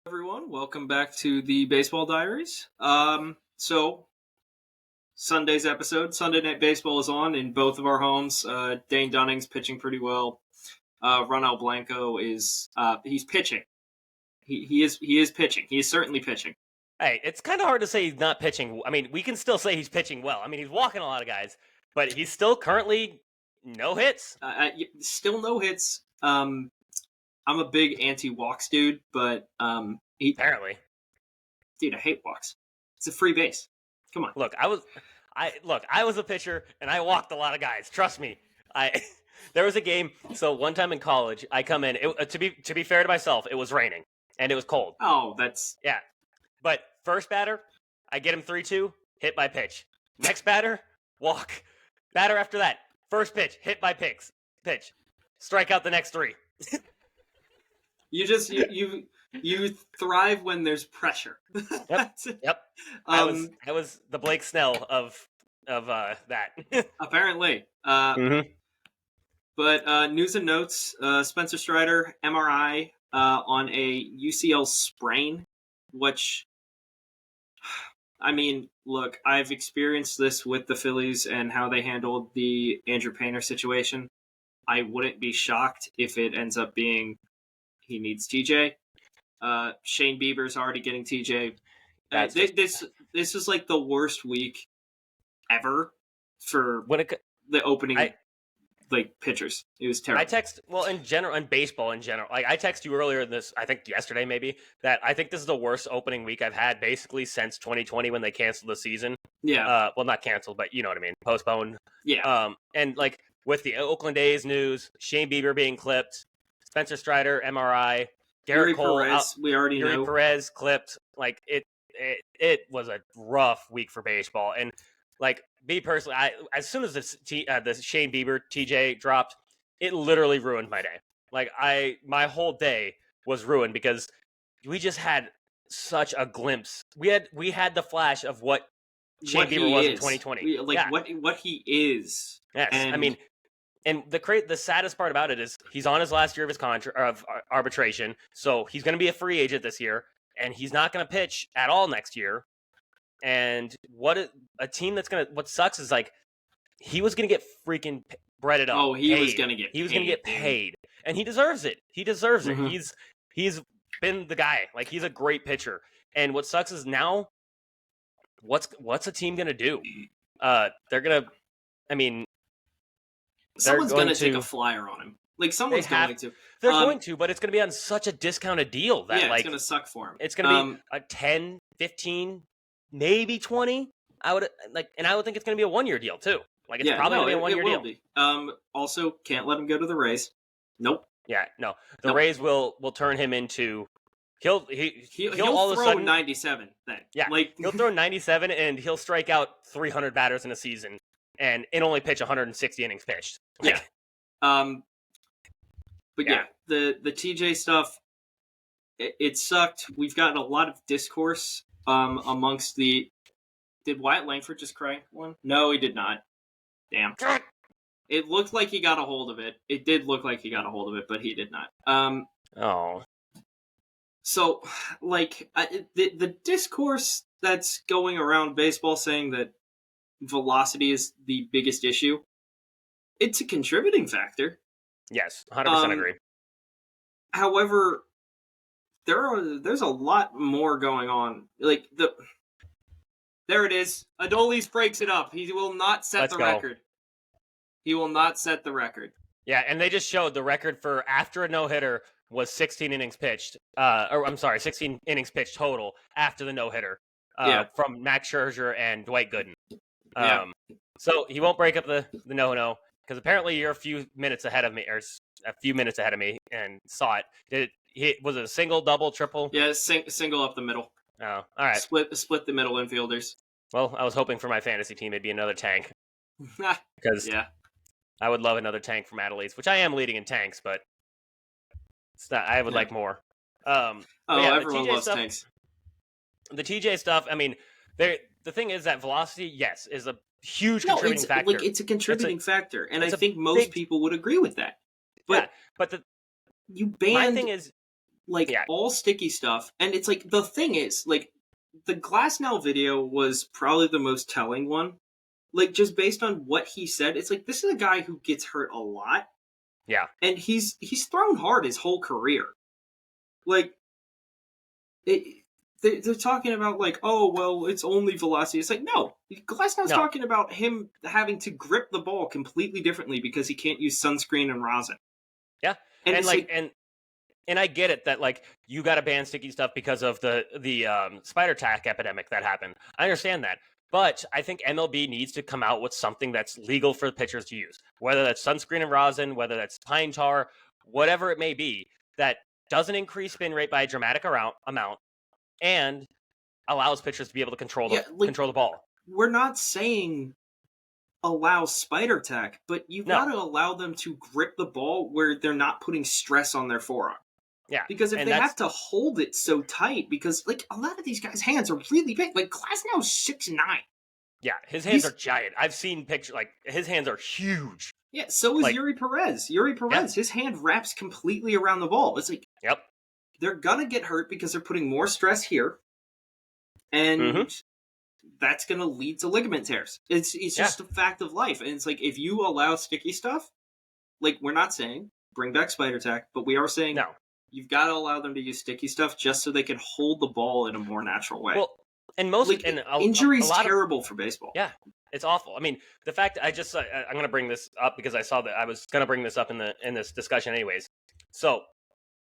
Everyone, welcome back to the Baseball Diaries. So Sunday's episode, Sunday Night Baseball is on in both of our homes. Dane Dunning's pitching pretty well. Ronald Blanco is he's pitching. He is pitching. He is certainly pitching. Hey, it's kind of hard to say he's not pitching. I mean, we can still say he's pitching well. I mean, he's walking a lot of guys, but he's still currently no hits. Still no hits. I'm a big anti-walks dude, but Apparently, dude, I hate walks. It's a free base. Come on. Look, I was a pitcher and I walked a lot of guys. Trust me. There was a game. So one time in college, I come in. To be fair to myself, it was raining and it was cold. Oh, that's yeah. But first batter, I get him 3-2, hit by pitch. Next batter, walk. Batter after that, first pitch, hit by pitch. Strike out the next three. You thrive when there's pressure. Yep. I was the Blake Snell of that. Apparently. Mm-hmm. But news and notes: Spencer Strider MRI on a UCL sprain, which, I mean, look, I've experienced this with the Phillies and how they handled the Andrew Painter situation. I wouldn't be shocked if it ends up being he needs TJ. Shane Bieber's already getting TJ. This was like the worst week ever for the opening pitchers. It was terrible. I text baseball in general. Like I text you earlier this, I think yesterday maybe, that I think this is the worst opening week I've had basically since 2020 when they canceled the season. Yeah. Well, not canceled, but you know what I mean, postponed. Yeah. And like with the Oakland A's news, Shane Bieber being clipped, Spencer Strider MRI. Derek Cole, Perez, we already know. Perez clipped. Like it was a rough week for baseball. And like me personally, as soon as the Shane Bieber TJ dropped, it literally ruined my day. Like my whole day was ruined because we just had such a glimpse. We had the flash of what Shane Bieber was in 2020. What he is. Yes, I mean. And the saddest part about it is he's on his last year of his contract of arbitration, so he's going to be a free agent this year, and he's not going to pitch at all next year. And what sucks is like he was going to get freaking breaded up. Oh, he was going to get paid, and he deserves it. He deserves mm-hmm. it. He's been the guy. Like he's a great pitcher. And what sucks is now, what's a team going to do? They're going to, I mean. Someone's going to take a flyer on him. Like, someone's going to. They're going to, but it's going to be on such a discounted deal that, it's going to suck for him. It's going to be a 10, 15, maybe 20. I would think it's going to be a 1-year deal, too. Like, it's probably going to be a 1-year deal. Be. Also, can't let him go to the Rays. Nope. Yeah, no. The Rays will turn him into... He'll all of a throw sudden 97 then. Yeah, he'll throw 97 and he'll strike out 300 batters in a season and only pitch 160 innings pitched. Yeah. But the TJ stuff, it sucked. We've gotten a lot of discourse amongst the... Did Wyatt Langford just cry one? No, he did not. Damn. It looked like he got a hold of it. It did look like he got a hold of it, but he did not. So, like, the discourse that's going around baseball saying that velocity is the biggest issue, it's a contributing factor. Yes, 100% agree. However, there's a lot more going on. Like, there it is. Adolis breaks it up. He will not set the record. He will not set the record. Yeah, and they just showed the record for after a no-hitter was 16 innings pitched. 16 innings pitched total after the no-hitter from Max Scherzer and Dwight Gooden. So he won't break up the no-no because apparently you're a few minutes ahead of me and saw it. Was it a single, double, triple? Yeah, single up the middle. Oh, all right. Split the middle infielders. Well, I was hoping for my fantasy team it'd be another tank. Because I would love another tank from Adelaide's, which I am leading in tanks, but it's not. I would like more. Everyone loves tanks. The TJ stuff, I mean, the thing is that velocity, yes, is a huge contributing factor. Like, it's a contributing factor, and I think most people would agree with that. But but you banned. My thing is, like Yeah. all sticky stuff. And it's like, the thing is, like, the Glasnow video was probably the most telling one. Like, just based on what he said, it's like, this is a guy who gets hurt a lot. Yeah. And he's thrown hard his whole career. Like, they're talking about, like, oh, well, it's only velocity. It's like, no. Glasnow's talking about him having to grip the ball completely differently because he can't use sunscreen and rosin. Yeah. And like, and I get it that, like, you got to ban sticky stuff because of the spider tack epidemic that happened. I understand that. But I think MLB needs to come out with something that's legal for the pitchers to use, whether that's sunscreen and rosin, whether that's pine tar, whatever it may be, that doesn't increase spin rate by a dramatic amount and allows pitchers to be able to control the ball. We're not saying allow spider tack, but you've got to allow them to grip the ball where they're not putting stress on their forearm. Yeah. Because if they have to hold it so tight, because, like, a lot of these guys' hands are really big. Like, Glasnow's 6'9". Yeah, his hands are giant. I've seen pictures, like, his hands are huge. Yeah, so is Yuri Perez. Yuri Perez, his hand wraps completely around the ball. It's like, they're going to get hurt because they're putting more stress here. And that's going to lead to ligament tears. It's just a fact of life. And it's like, if you allow sticky stuff, like, we're not saying bring back spider tack, but we are saying you've got to allow them to use sticky stuff just so they can hold the ball in a more natural way. Well, and injury's terrible for baseball. Yeah, it's awful. I mean, the fact I'm going to bring this up because I saw that I was going to bring this up in this discussion anyways. So,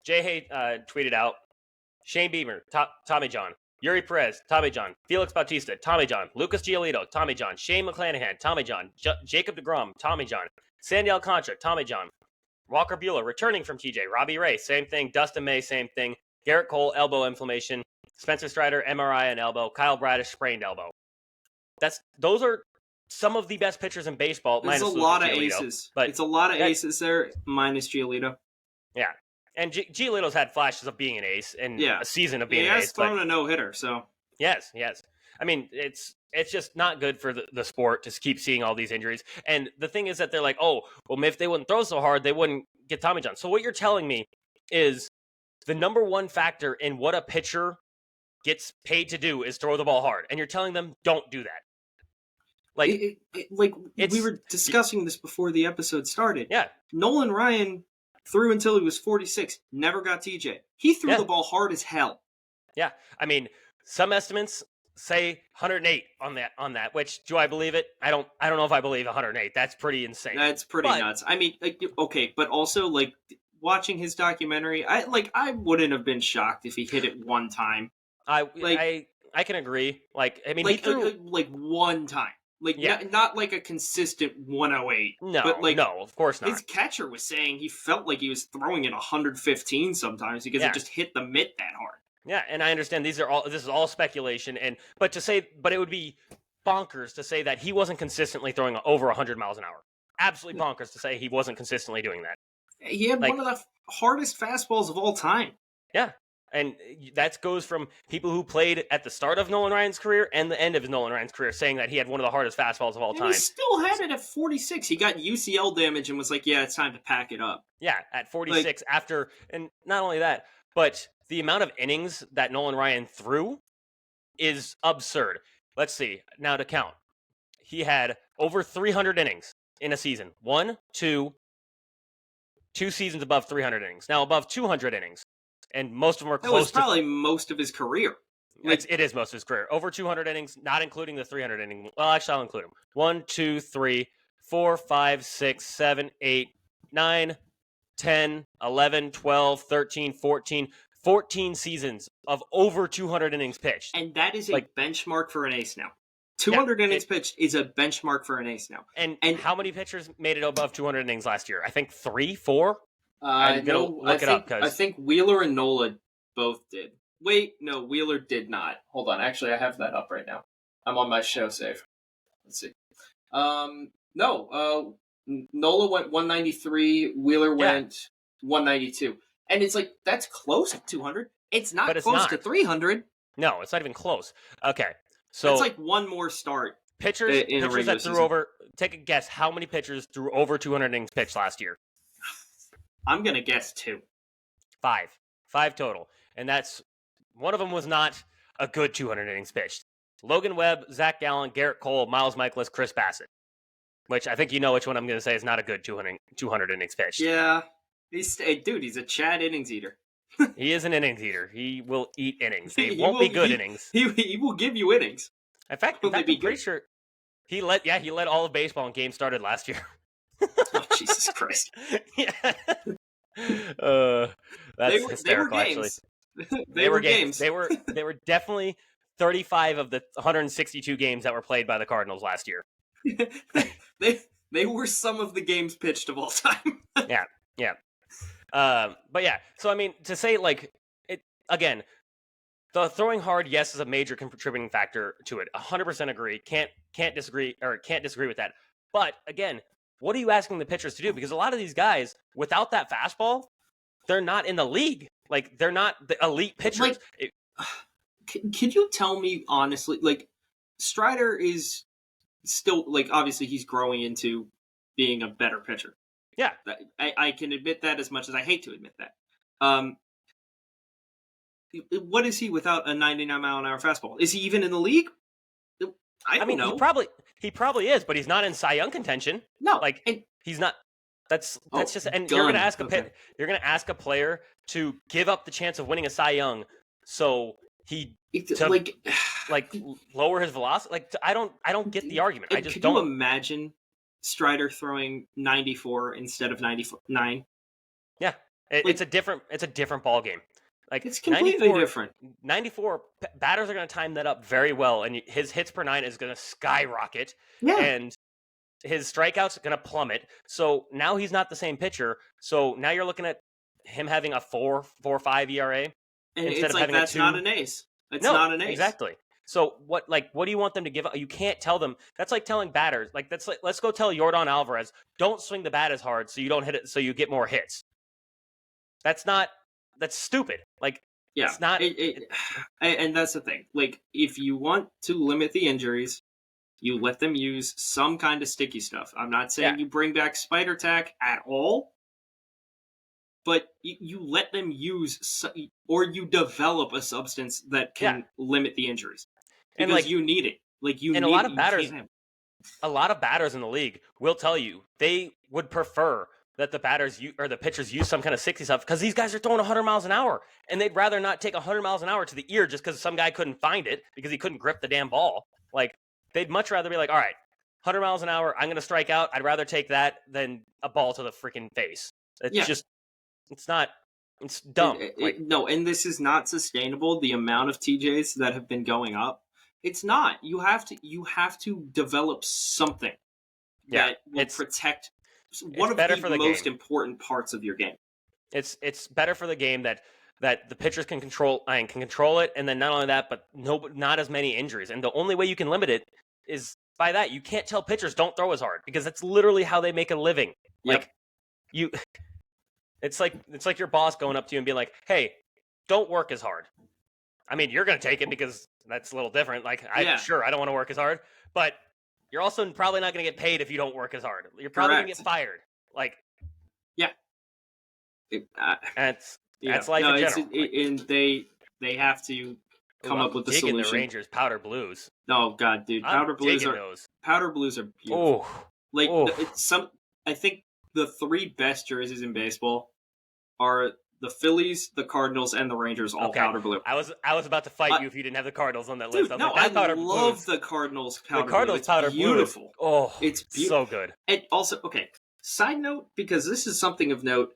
Jay Hay tweeted out, Shane Bieber, Tommy John, Yuri Perez, Tommy John, Felix Bautista, Tommy John, Lucas Giolito, Tommy John, Shane McClanahan, Tommy John, Jacob deGrom, Tommy John, Sandy Alcantara, Tommy John, Walker Buehler returning from TJ, Robbie Ray, same thing, Dustin May, same thing, Garrett Cole, elbow inflammation, Spencer Strider, MRI and elbow, Kyle Bradish, sprained elbow. Those are some of the best pitchers in baseball. There's a lot of aces. But it's a lot of aces there, minus Giolito. Yeah. And Giolito's had flashes of being an ace and a season of being an ace. He has thrown a no-hitter, so. Yes. I mean, it's just not good for the sport to keep seeing all these injuries. And the thing is that they're like, oh, well, if they wouldn't throw so hard, they wouldn't get Tommy John. So what you're telling me is the number one factor in what a pitcher gets paid to do is throw the ball hard. And you're telling them, don't do that. Like, we were discussing this before the episode started. Yeah. Nolan Ryan threw until he was 46, never got TJ. He threw the ball hard as hell. Yeah. I mean, some estimates say 108 on that, which, do I believe it? I don't know if I believe 108. That's pretty insane. That's pretty nuts. I mean, okay, but also, like, watching his documentary, I wouldn't have been shocked if he hit it one time. I can agree. Like, I mean, like, he threw like one time. Like, not like a consistent 108. No, but like, no, of course not. His catcher was saying he felt like he was throwing it 115 sometimes because it just hit the mitt that hard. Yeah, and I understand this is all speculation, but it would be bonkers to say that he wasn't consistently throwing over 100 miles an hour. Absolutely bonkers to say he wasn't consistently doing that. He had one of the hardest fastballs of all time. Yeah. And that goes from people who played at the start of Nolan Ryan's career and the end of Nolan Ryan's career saying that he had one of the hardest fastballs of all time. He still had it at 46. He got UCL damage and was like, yeah, it's time to pack it up. Yeah, at 46 and not only that, but the amount of innings that Nolan Ryan threw is absurd. Let's see. Now to count. He had over 300 innings in a season. Two seasons above 300 innings. Now above 200 innings. And most of them are close to... That was probably most of his career. It is most of his career. Over 200 innings, not including the 300 innings. Well, actually, I'll include them. 1, 2, 3, 4, 5, 6, 7, 8, 9, 10, 11, 12, 13, 14. 14 seasons of over 200 innings pitched. And that is a benchmark for an ace now. 200 innings pitched is a benchmark for an ace now. And how many pitchers made it above 200 innings last year? I think 3, 4? I think Wheeler and Nola both did. Wait, no, Wheeler did not. Hold on, actually, I have that up right now. I'm on my show save. Let's see. Nola went 193. Wheeler went 192, and it's like that's close to 200. It's not close to 300. No, it's not even close. Okay, so it's like one more start. Pitchers that threw over. Take a guess. How many pitchers threw over 200 innings pitched last year? I'm going to guess 2. 5. 5 total. And that's one of them was not a good 200 innings pitched. Logan Webb, Zach Gallen, Garrett Cole, Miles Michaelis, Chris Bassett. Which I think you know which one I'm going to say is not a good 200 innings pitched. Yeah. He's a Chad innings eater. He is an innings eater. He will eat innings. They won't be good innings. He will give you innings. In fact, I'm pretty sure he led all of baseball in games started last year. Oh, Jesus Christ. Yeah. That's hysterical, actually. They were games. They were definitely 35 of the 162 games that were played by the Cardinals last year. They were some of the games pitched of all time. Yeah. But yeah, so I mean, to say like it again, the throwing hard, yes, is a major contributing factor to it. 100% agree. Can't disagree with that. But again, what are you asking the pitchers to do? Because a lot of these guys, without that fastball, they're not in the league. Like, they're not the elite pitchers. Like, can you tell me honestly? Like, Strider is still, like, obviously he's growing into being a better pitcher. Yeah. I can admit that, as much as I hate to admit that. What is he without a 99-mile-an-hour fastball? Is he even in the league? I don't know. He probably is, but he's not in Cy Young contention. No, like he's not. That's just. And gun. You're going to ask you're going to ask a player to give up the chance of winning a Cy Young, so he lower his velocity. Like, I don't get the argument. I just could don't. You imagine Strider throwing 94 instead of 99? Yeah, it's a different ball game. Like, it's completely different. 94 batters are going to time that up very well, and his hits per nine is going to skyrocket. Yeah. And his strikeouts are going to plummet. So now he's not the same pitcher. So now you're looking at him having a 4.5 ERA and instead it's of like having that's a 2. not an ace. It's not an ace. Exactly. So what do you want them to give up? You can't tell them. That's like telling batters. Like, that's like, let's go tell Yordan Alvarez, don't swing the bat as hard so you don't hit it, so you get more hits. That's stupid. Like, yeah, it's not. And that's the thing. Like, if you want to limit the injuries, you let them use some kind of sticky stuff. I'm not saying you bring back Spider Tack at all, but you let them use, or you develop a substance that can limit the injuries, because like, you need it. Like, you and need a lot of batters in the league will tell you they would prefer that the the pitchers use some kind of 60 stuff, because these guys are throwing 100 miles an hour, and they'd rather not take 100 miles an hour to the ear just because some guy couldn't find it because he couldn't grip the damn ball. Like, they'd much rather be like, all right, 100 miles an hour, I'm going to strike out. I'd rather take that than a ball to the freaking face. It's just, it's dumb. No, and this is not sustainable. The amount of TJs that have been going up, it's not. You have to develop something that will protect one of the most important parts of your game. It's better for the game that the pitchers can control it, and then not only that, but not as many injuries. And the only way you can limit it is by that. You can't tell pitchers don't throw as hard, because that's literally how they make a living. Yep. Like, it's like your boss going up to you and being like, "Hey, don't work as hard." I mean, you're going to take it because that's a little different. Like, I don't want to work as hard, but you're also probably not going to get paid if you don't work as hard. You're probably going to get fired. Like, that's life in general. And they have to come up with the solution. The Rangers powder blues. Oh God, dude, powder blues are beautiful. I think the 3 best jerseys in baseball are the Phillies, the Cardinals, and the Rangers, all powder blue. I was about to fight you if you didn't have the Cardinals on that list. I love the Cardinals powder blue. The Cardinals powder blue. Beautiful. Oh, it's beautiful. So good. And also, side note, because this is something of note,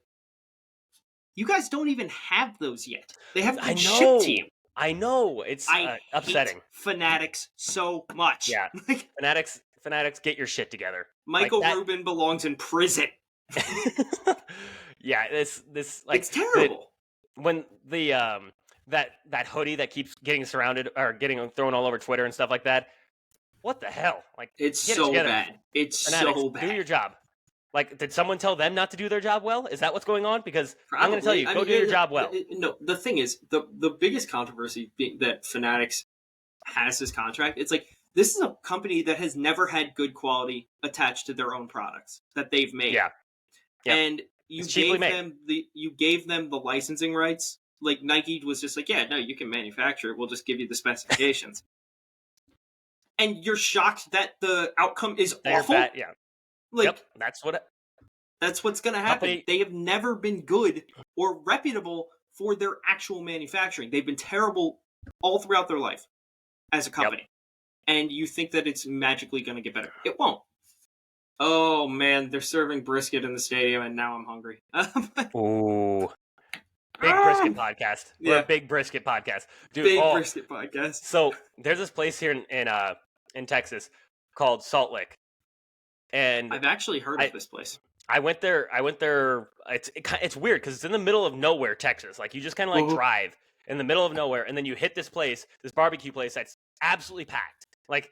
you guys don't even have those yet. They haven't been shipped to you. I know. It's upsetting. Hate Fanatics so much. Yeah. Fanatics, get your shit together. Michael Rubin belongs in prison. Yeah, this it's terrible. When the that hoodie that keeps getting surrounded or getting thrown all over Twitter and stuff like that. What the hell? Like, it's so bad. It's Fanatics, so bad. Do your job. Like, did someone tell them not to do their job well? Is that what's going on? Because I'm going to tell you, go do your job well. No, the thing is, the biggest controversy that Fanatics has this contract, it's like, this is a company that has never had good quality attached to their own products that they've made. Yeah. And you gave them the licensing rights, like Nike was just like, yeah, no, you can manufacture it. We'll just give you the specifications. And you're shocked that the outcome is awful? Yeah. Like, yep, that's what's going to happen. Company- They have never been good or reputable for their actual manufacturing. They've been terrible all throughout their life as a company. Yep. And you think that it's magically going to get better. It won't. Oh, man, they're serving brisket in the stadium, and now I'm hungry. Ooh. Big brisket podcast. We're Yeah. a big brisket podcast. Dude, Big brisket podcast. So there's this place here in Texas called Salt Lick. And I've actually heard of this place. I went there. It's weird because it's in the middle of nowhere, Texas. Like you just kind of like drive in the middle of nowhere, and then you hit this place, this barbecue place that's absolutely packed. Like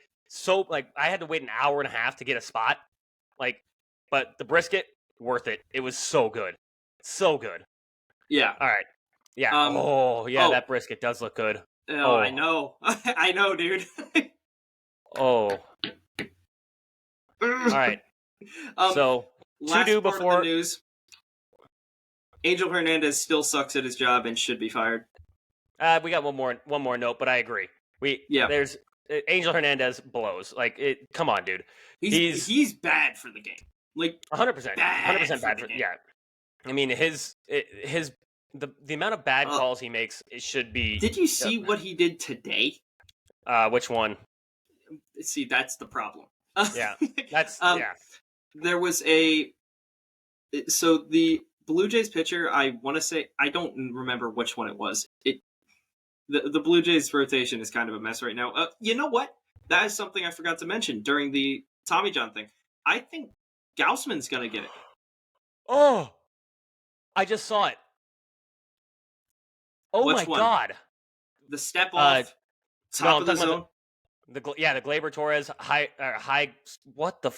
I had to wait an hour and a half to get a spot. Like, but the brisket, worth it. It was so good, so good. Yeah. All right. Yeah. That brisket does look good. Oh, I know. I know, dude. Oh. All right. So last to do part before of the news. Angel Hernandez still sucks at his job and should be fired. We got one more note, but I agree. There's Angel Hernandez blows. Like come on, dude. He's bad for the game. Like 100%. 100% bad for yeah. I mean the amount of bad calls he makes, it should be. Did you see what he did today? Which one? See, that's the problem. Yeah. That's yeah. There was so the Blue Jays pitcher, I want to say, I don't remember which one it was. The Blue Jays rotation is kind of a mess right now. You know what? That is something I forgot to mention during the Tommy John thing. I think Gaussman's going to get it. Oh, I just saw it. Oh which my one? God. The step off, top of the zone? The Gleyber Torres high, what the?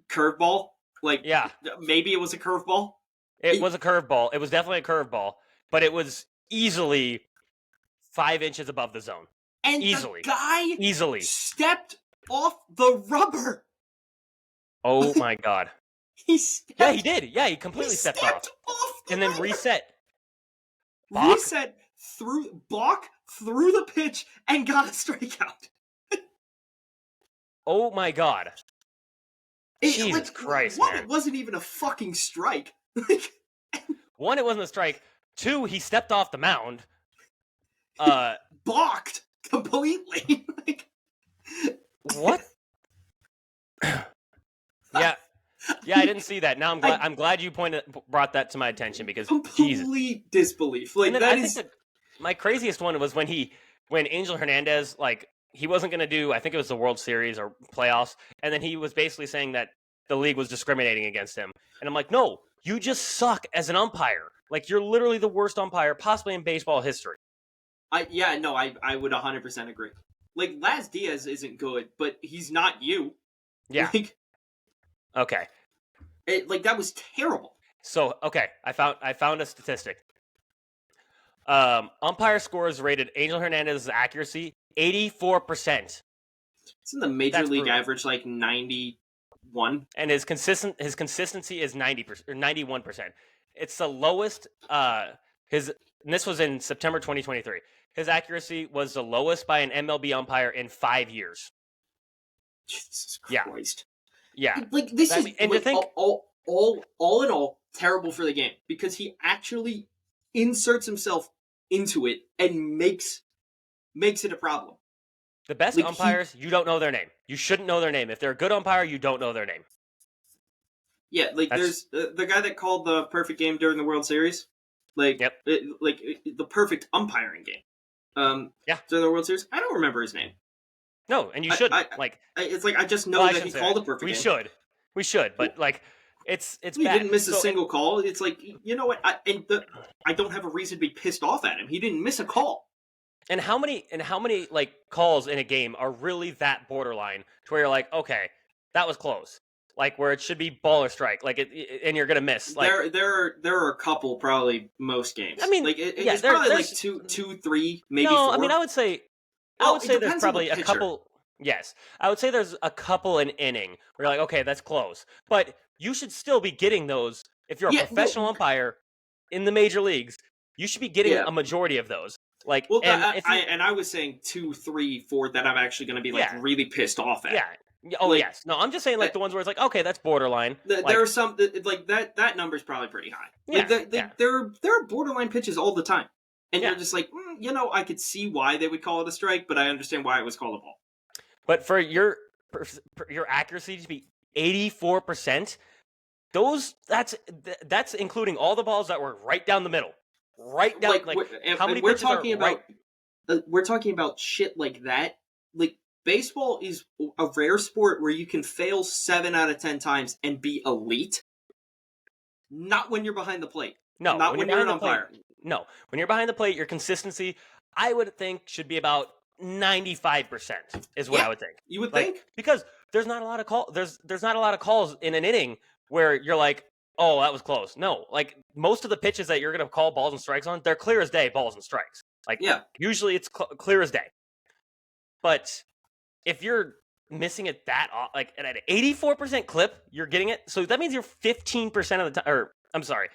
Curveball? Like, yeah. Maybe it was a curveball? It was a curveball. It was definitely a curveball, but it was easily 5 inches above the zone. And easily. The guy easily stepped off the rubber. Oh my God. He did. Yeah, he completely stepped off and then reset. Reset through the pitch and got a strikeout. Oh my God. Jesus Christ, man. It wasn't even a fucking strike. One, it wasn't a strike. Two, he stepped off the mound. Balked completely. What? Yeah, I didn't see that. Now I'm glad you brought that to my attention because complete disbelief. Like that is my craziest one was when Angel Hernandez, like, he wasn't going to do, I think it was the World Series or playoffs, and then he was basically saying that the league was discriminating against him. And I'm like, no, you just suck as an umpire. Like, you're literally the worst umpire possibly in baseball history. I would 100% agree. Like, Laz Diaz isn't good, but he's not you. Yeah. Like, okay. That was terrible. So, okay, I found a statistic. Umpire scores rated Angel Hernandez's accuracy 84%. It's in the major league average, like 91. And his consistency is 90% or 91%. It's the lowest. And this was in September 2023. His accuracy was the lowest by an MLB umpire in 5 years. Jesus Christ. Yeah. Like this is and like, to think all in all terrible for the game because he actually inserts himself into it and makes it a problem. The best umpires, you don't know their name. You shouldn't know their name. If they're a good umpire, you don't know their name. Yeah, like there's the guy that called the perfect game during the World Series. Like, yep. The perfect umpiring game. Yeah. During the World Series. I don't remember his name. No, and you shouldn't. It's like I just know that he called the perfect game. We should, but like it's he bad. Didn't miss a single call. It's like, you know what? I don't have a reason to be pissed off at him. He didn't miss a call. And how many like calls in a game are really that borderline to where you're like, okay, that was close. Like where it should be ball or strike, like and you're gonna miss. Like there are a couple, probably most games. I mean, like it's probably like two, 3, maybe 4. I mean, I would say there's probably a couple. Yes, I would say there's a couple an inning where you're like, okay, that's close, but you should still be getting those if you're a professional umpire in the major leagues. You should be getting a majority of those. Like, well, and if you, I was saying 2, 3, 4 that I'm actually going to be like really pissed off at. Yeah. Oh, like, yes. No, I'm just saying like the ones where it's like, okay, that's borderline. There are some like that number's probably pretty high. Like there are borderline pitches all the time, and you're just like, I could see why they would call it a strike, but I understand why it was called a ball. But for your accuracy to be 84%, that's including all the balls that were right down the middle, right down. How many pitches are right? We're talking about shit like that. Like, baseball is a rare sport where you can fail 7 out of 10 times and be elite. Not when you're behind the plate. No, not when you're an umpire. No, when you're behind the plate, your consistency, I would think, should be about 95%. Is what I would think. You would think, because there's not a lot of there's not a lot of calls in an inning where you're like, oh, that was close. No, like most of the pitches that you're going to call balls and strikes on, they're clear as day balls and strikes. Like, usually it's clear as day. But if you're missing it that, like at an 84% clip, you're getting it. So that means you're 15% of the time, or I'm sorry,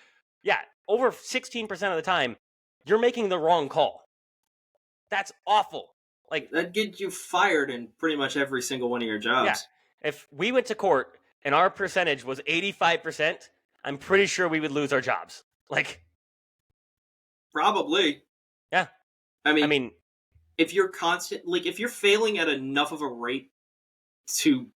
over 16% of the time, you're making the wrong call. That's awful. Like, that gets you fired in pretty much every single one of your jobs. Yeah. If we went to court and our percentage was 85%, I'm pretty sure we would lose our jobs. Like, probably. Yeah. I mean, if you're if you're failing at enough of a rate to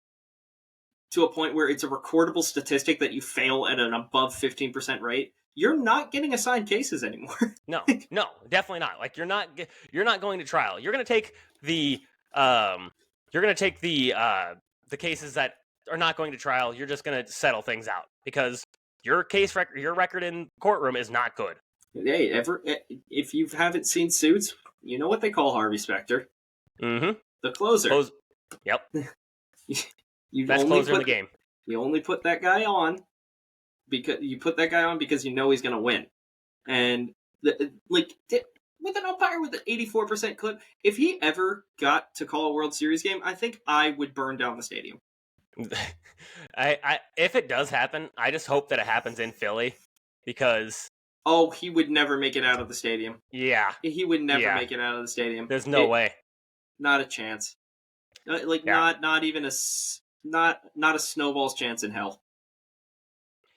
a point where it's a recordable statistic that you fail at an above 15% rate, you're not getting assigned cases anymore. No, definitely not. Like, you're not going to trial. You're going to take the cases that are not going to trial. You're just going to settle things out because your record in courtroom is not good. Hey, if you haven't seen Suits, you know what they call Harvey Specter. Mm-hmm. The closer. Yep. Best closer in the game. You only put that guy on because you know he's going to win. And with an umpire with an 84% clip, if he ever got to call a World Series game, I think I would burn down the stadium. If it does happen, I just hope that it happens in Philly because he would never make it out of the stadium. Yeah. He would never make it out of the stadium. There's no way. Not a chance. Not even a snowball's chance in hell.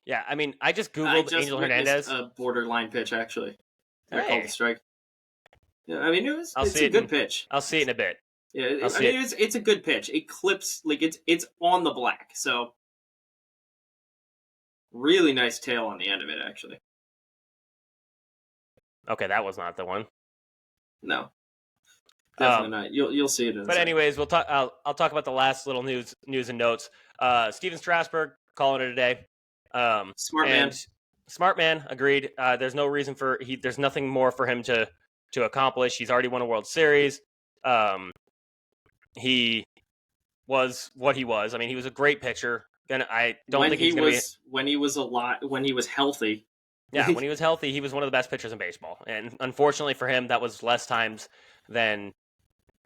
Yeah, I mean, I just Googled Angel Hernandez. A borderline pitch, actually. They're called a strike. Yeah, I mean, it's a good pitch. I'll see it in a bit. Yeah, it's a good pitch. It clips, it's on the black, so really nice tail on the end of it, actually. Okay, that was not the one. No, definitely not. You'll see it. But anyways, we'll talk. I'll talk about the last little news and notes. Stephen Strasburg calling it a day. Smart man. Agreed. There's no reason there's nothing more for him to accomplish. He's already won a World Series. He was what he was. I mean, he was a great pitcher. And I don't think he's going to be... When he was healthy. Yeah, when he was healthy, he was one of the best pitchers in baseball. And unfortunately for him, that was less times than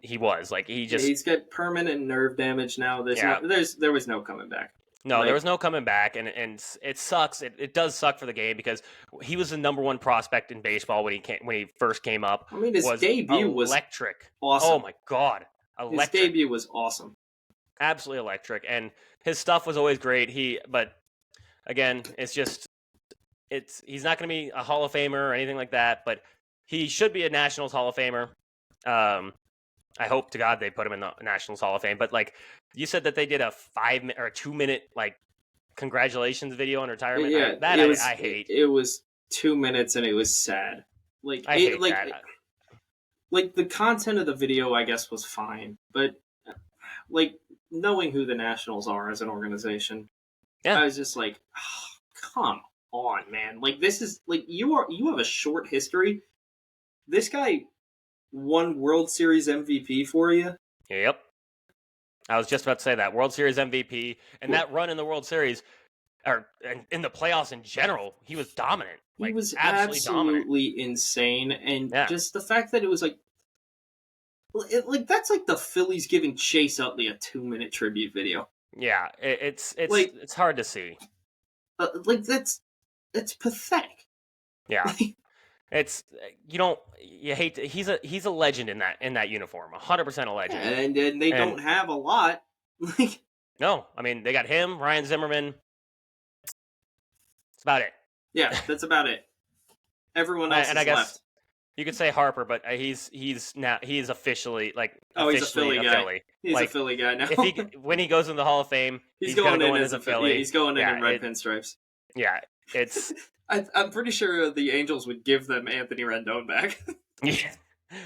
he was. Like, he's got permanent nerve damage now. There was no coming back. No, there was no coming back, and it sucks. It does suck for the game because he was the number one prospect in baseball when he first came up. I mean, his debut was electric. Awesome. Oh my god, electric. His debut was awesome. Absolutely electric, and his stuff was always great. But again, he's not going to be a Hall of Famer or anything like that, but he should be a Nationals Hall of Famer. I hope to God they put him in the Nationals Hall of Fame. But like you said that they did a 5-minute or 2-minute like congratulations video on retirement. Yeah, I hate. It was 2 minutes and it was sad. Like I hate that. Like the content of the video, I guess, was fine, but like knowing who the Nationals are as an organization, I was just like, oh, come on, man! Like this is like you have a short history. This guy won World Series MVP for you. Yep. I was just about to say that. World Series MVP. And that run in the World Series, or in the playoffs in general, he was dominant. He was absolutely insane. And just the fact that it was like that's like the Phillies giving Chase Utley a 2-minute tribute video. Yeah, it's hard to see. That's pathetic. Yeah. It's you hate to, he's a legend in that uniform, 100% a legend. And they don't have a lot. No, I mean they got him, Ryan Zimmerman. That's about it. Yeah, that's about it. Everyone else is left. You could say Harper, but he's officially he's a Philly guy. Philly. He's a Philly guy now. When he goes in the Hall of Fame, he's going to go in as a Philly. Yeah, he's going in red pinstripes. Yeah, it's. I'm pretty sure the Angels would give them Anthony Rendon back. Yeah,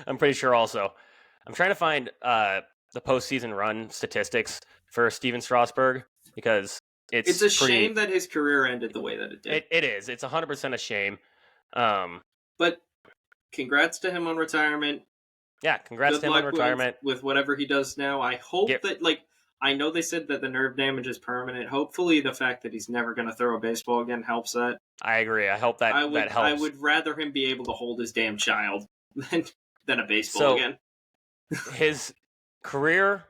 I'm pretty sure. Also, I'm trying to find the postseason run statistics for Stephen Strasburg because it's a shame that his career ended the way that it did. It is. It's 100% a shame. But congrats to him on retirement. Yeah, congrats to him on retirement. With whatever he does now. I hope that, I know they said that the nerve damage is permanent. Hopefully the fact that he's never going to throw a baseball again helps that. I agree. I hope that helps. I would rather him be able to hold his damn child than a baseball again. His career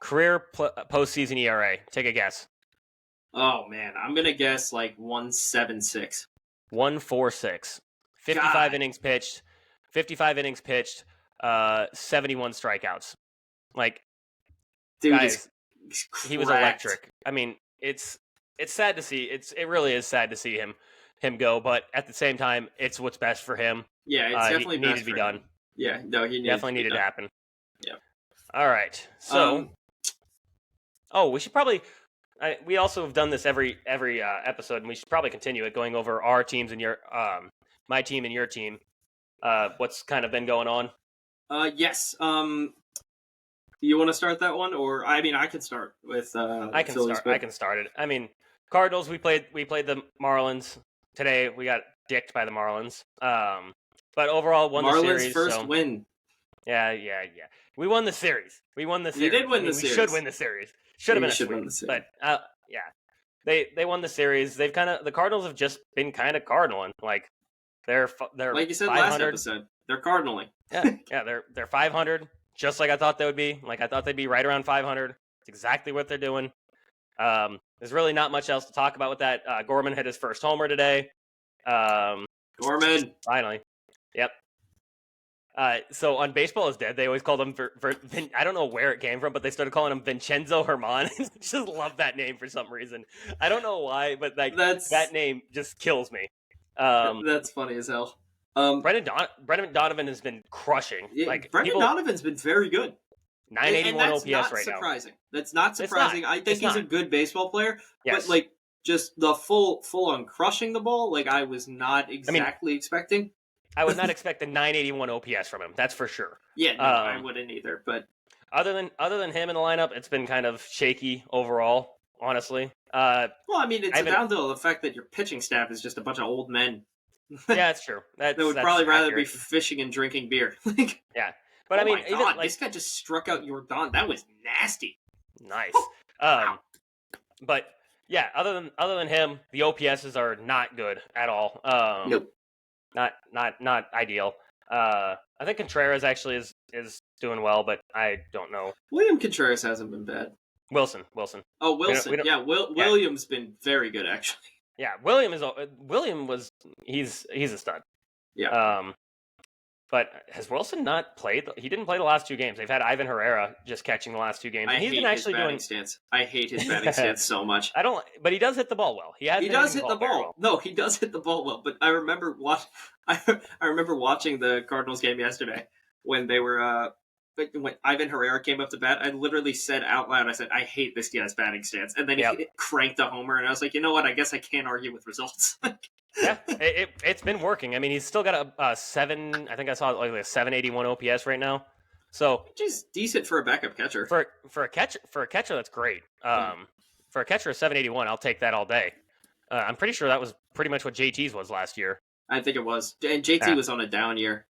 postseason ERA. Take a guess. Oh, man. I'm going to guess 1.76. 1.46. 55 innings pitched. 71 strikeouts. Dude, guys, he was electric. I mean, it's sad to see. It really is sad to see him go, but at the same time, it's what's best for him. Yeah, it's definitely needed to be done. Yeah, no, he definitely needed to happen. Yeah. All right. So, we should probably. We also have done this every episode, and we should probably continue it, going over our teams and your my team and your team. What's kind of been going on? Yes. You want to start that one, or I can start with. I can start it. I mean, Cardinals. We played the Marlins today. We got dicked by the Marlins. But overall, won the series. Marlins' first win. Yeah. We won the series. You did win the series. We should win the series. Should have been a sweep. But yeah, they won the series. The Cardinals have just been kind of cardinaling. They're like you said 500. last episode. They're cardinaling. Yeah. They're 500. Just like I thought they would be. I thought they'd be right around 500. It's exactly what they're doing. There's really not much else to talk about with that. Gorman hit his first homer today. Gorman. Finally. Yep. So on Baseball is Dead, they always called him, I don't know where it came from, but they started calling him Vincenzo Herman. I just love that name for some reason. I don't know why, but that name just kills me. That's funny as hell. Brendan Donovan has been crushing. Yeah, Brendan Donovan's been very good. 981 OPS right surprising. Now. That's not surprising. I think he's a good baseball player, but just the full on crushing the ball, I was not exactly expecting. I would not expect a 981 OPS from him. That's for sure. Yeah, no, I wouldn't either. But other than him in the lineup, it's been kind of shaky overall. Honestly. Well, it's down to the fact that your pitching staff is just a bunch of old men. Yeah, that's true. That would probably rather be fishing and drinking beer. Yeah, but God, this guy just struck out Jordan. That was nasty. Nice. But yeah, other than him, the OPSs are not good at all. Nope. Not ideal. I think Contreras actually is doing well, but I don't know. William Contreras hasn't been bad. Wilson. Oh, Wilson. William's been very good actually. Yeah, he's a stud. Yeah. But has Wilson not played? He didn't play the last 2 games. They've had Ivan Herrera just catching the last 2 games. And he's been actually doing stance. I hate his batting stance so much. But he does hit the ball well. He does hit the ball. Well. No, he does hit the ball well. But I remember watching the Cardinals game yesterday when they were when Ivan Herrera came up to bat. I literally said out loud, I said, "I hate this guy's batting stance," and then he cranked a homer, and I was like, you know what? I guess I can't argue with results. Yeah, it's been working. He's still got a 7. I think I saw a 781 OPS right now. So which is decent for a backup catcher. For a catcher, that's great. For a catcher, 781, I'll take that all day. I'm pretty sure that was pretty much what JT's was last year. I think it was, and JT was on a down year.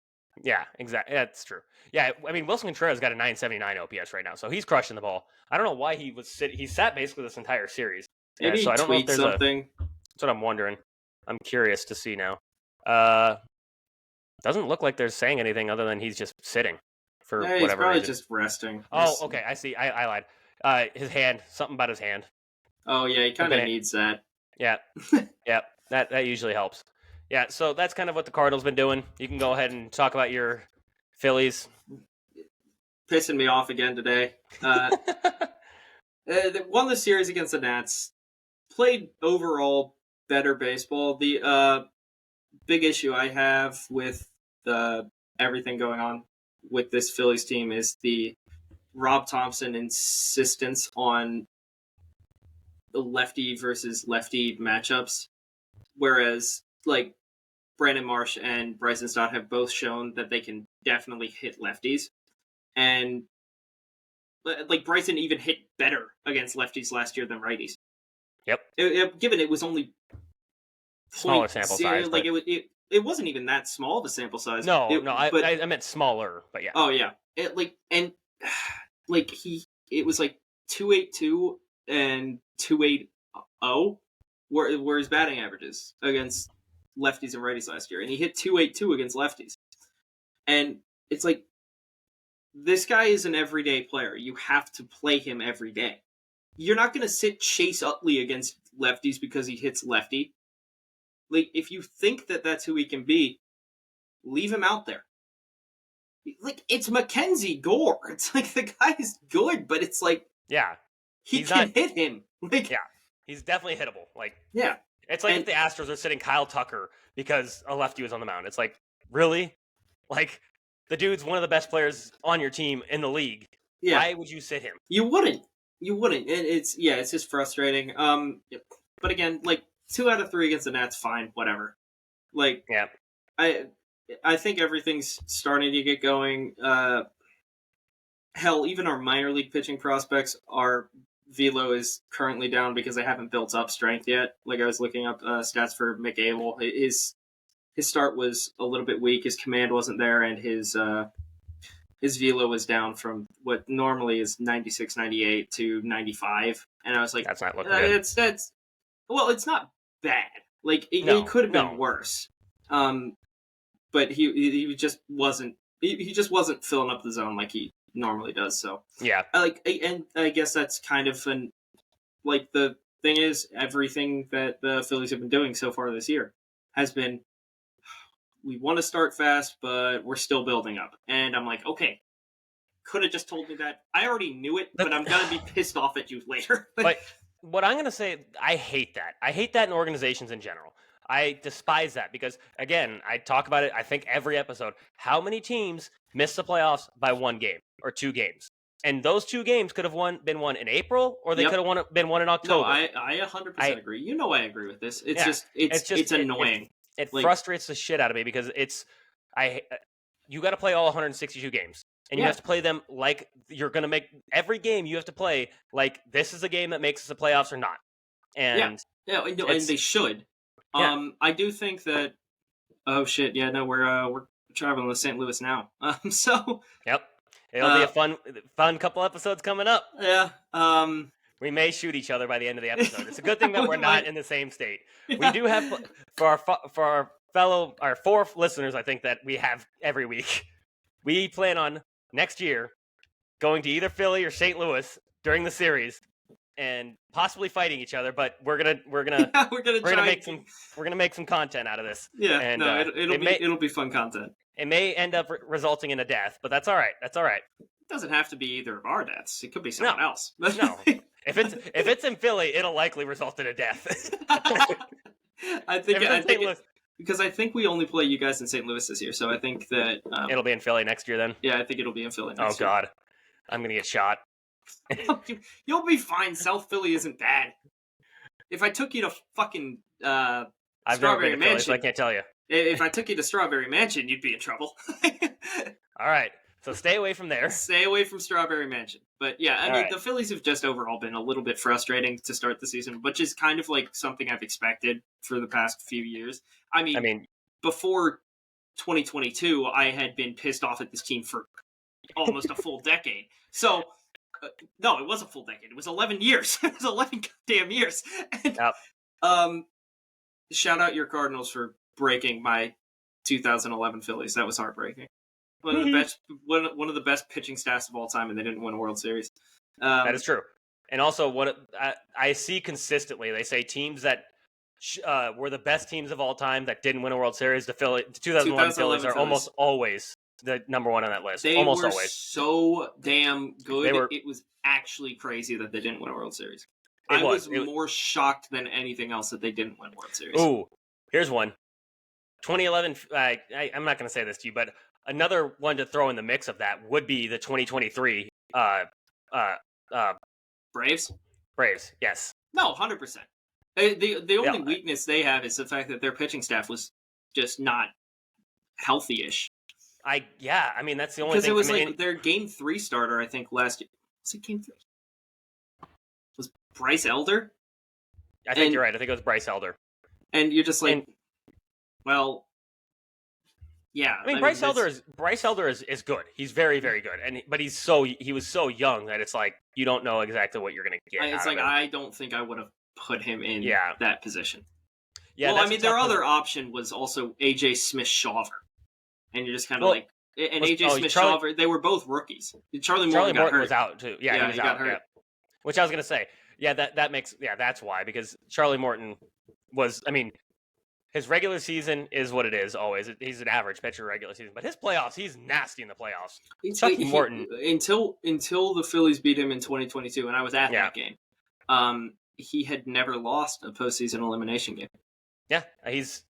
Yeah, exactly. Yeah, that's true. Yeah, Wilson Contreras got a 979 OPS right now, so he's crushing the ball. I don't know why he sat basically this entire series. Maybe so I don't know if there's something. That's what I'm wondering. I'm curious to see now. Doesn't look like they're saying anything other than he's just sitting for whatever reason. He's probably just resting. Oh, okay. I see. I lied. His hand. Something about his hand. Oh yeah, he kind of needs that. Yeah. Yeah. That usually helps. Yeah, so that's kind of what the Cardinals been doing. You can go ahead and talk about your Phillies. Pissing me off again today. They won the series against the Nats. Played overall better baseball. The big issue I have with everything going on with this Phillies team is the Rob Thompson insistence on the lefty versus lefty matchups, whereas like Brandon Marsh and Bryson Stott have both shown that they can definitely hit lefties, and like Bryson even hit better against lefties last year than righties. Yep. Given it was only Smaller sample size, like but... it wasn't even that small of a sample size. No, I meant smaller, but yeah. Oh yeah, it it was like 282 and 280 were his batting averages against lefties and righties last year, and he hit 282 against lefties. And it's like, this guy is an everyday player. You have to play him every day. You're not going to sit Chase Utley against lefties because he hits lefty. Like, if you think that that's who he can be, leave him out there. Like, it's Mackenzie Gore. It's like, the guy is good, but it's like, yeah, he can hit him. Like, yeah, he's definitely hittable. Like, yeah, it's like if the Astros are sitting Kyle Tucker because a lefty was on the mound. It's like, really? Like, the dude's one of the best players on your team in the league. Yeah. Why would you sit him? You wouldn't. It's just frustrating. But again, like, 2 out of 3 against the Nats, fine, whatever. Like, yeah, I think everything's starting to get going. Hell, even our minor league pitching prospects, our velo is currently down because they haven't built up strength yet. Like, I was looking up stats for McAble. His start was a little bit weak. His command wasn't there, and his velo was down from what normally is 96, 98 to 95. And I was like, that's not looking good. Well, it's not bad. Like, it could have been worse. But he just wasn't. He just wasn't filling up the zone like he normally does. So yeah, and I guess that's kind of the thing is, everything that the Phillies have been doing so far this year has been, we want to start fast, but we're still building up. And I'm like, okay, could have just told me that. I already knew it, but I'm gonna be pissed off at you later. But what I'm gonna say, I hate that. I hate that in organizations in general. I despise that because, again, I talk about it, I think, every episode. How many teams miss the playoffs by 1 game or 2 games? And those 2 games could have been won in April, or they could have been won in October. No, I 100% agree. You know, I agree with this. It's annoying. It frustrates the shit out of me because you got to play all 162 games. And you have to play them like you're going to make every game. You have to play like this is a game that makes us the playoffs or not. And and they should. Yeah. I do think that. Oh shit! Yeah, no, we're traveling to St. Louis now. So. Yep, it'll be a fun couple episodes coming up. Yeah. We may shoot each other by the end of the episode. It's a good thing that we're not in the same state. Yeah. We do have for our 4 listeners, I think, that we have every week. We plan on next year going to either Philly or St. Louis during the series and possibly fighting each other, but we're gonna make some content out of this. Yeah, and it'll be fun content. It may end up resulting in a death, but that's all right. That's all right. It doesn't have to be either of our deaths. It could be someone else. No, if it's in Philly, it'll likely result in a death. I think because I think we only play you guys in St. Louis this year, so I think that it'll be in Philly next year. Then I think it'll be in Philly next year. Oh God, I'm gonna get shot. You'll be fine. South Philly isn't bad. If I took you to fucking Strawberry Mansion, so I can't tell you. If I took you to Strawberry Mansion, you'd be in trouble. All right, so stay away from there. Stay away from Strawberry Mansion. But yeah, I mean, the Phillies have just overall been a little bit frustrating to start the season, which is kind of like something I've expected for the past few years. I mean, before 2022, I had been pissed off at this team for almost a full decade. So. No, it was a full decade. It was 11 years. It was 11 goddamn years. And, shout out your Cardinals for breaking my 2011 Phillies. That was heartbreaking. One of the best pitching staffs of all time, and they didn't win a World Series. That is true. And also, what I see consistently, they say teams that were the best teams of all time that didn't win a World Series. The 2011 Phillies are almost always the number one on that list. They almost were always so damn good. They were, it was actually crazy that they didn't win a World Series. I was more shocked than anything else that they didn't win World Series. Ooh, here's one. 2011. I'm not going to say this to you, but another one to throw in the mix of that would be the 2023 Braves. Braves, yes. No, 100%. The only weakness they have is the fact that their pitching staff was just not healthy-ish. I mean, that's the only thing. Because it was their Game 3 starter, I think, last year. Was it Game 3? Was Bryce Elder? I think you're right. I think it was Bryce Elder. And you're just like, well, yeah. I mean, Bryce Elder is good. He's very, very good. But he was so young that it's like you don't know exactly what you're going to get. It's like I don't think I would have put him in that position. Yeah. Well, I mean, their other option was also AJ Smith-Shawver. And you're just kind of like, and AJ Smith-Shawver, they were both rookies. Charlie Morton was out too. Yeah, he got hurt. Yeah. Which I was gonna say, that's why, because Charlie Morton was, I mean, his regular season is what it is always. He's an average pitcher regular season, but his playoffs, he's nasty in the playoffs. Chucky Morton, until the Phillies beat him in 2022, and I was at that game. He had never lost a postseason elimination game. Yeah, he's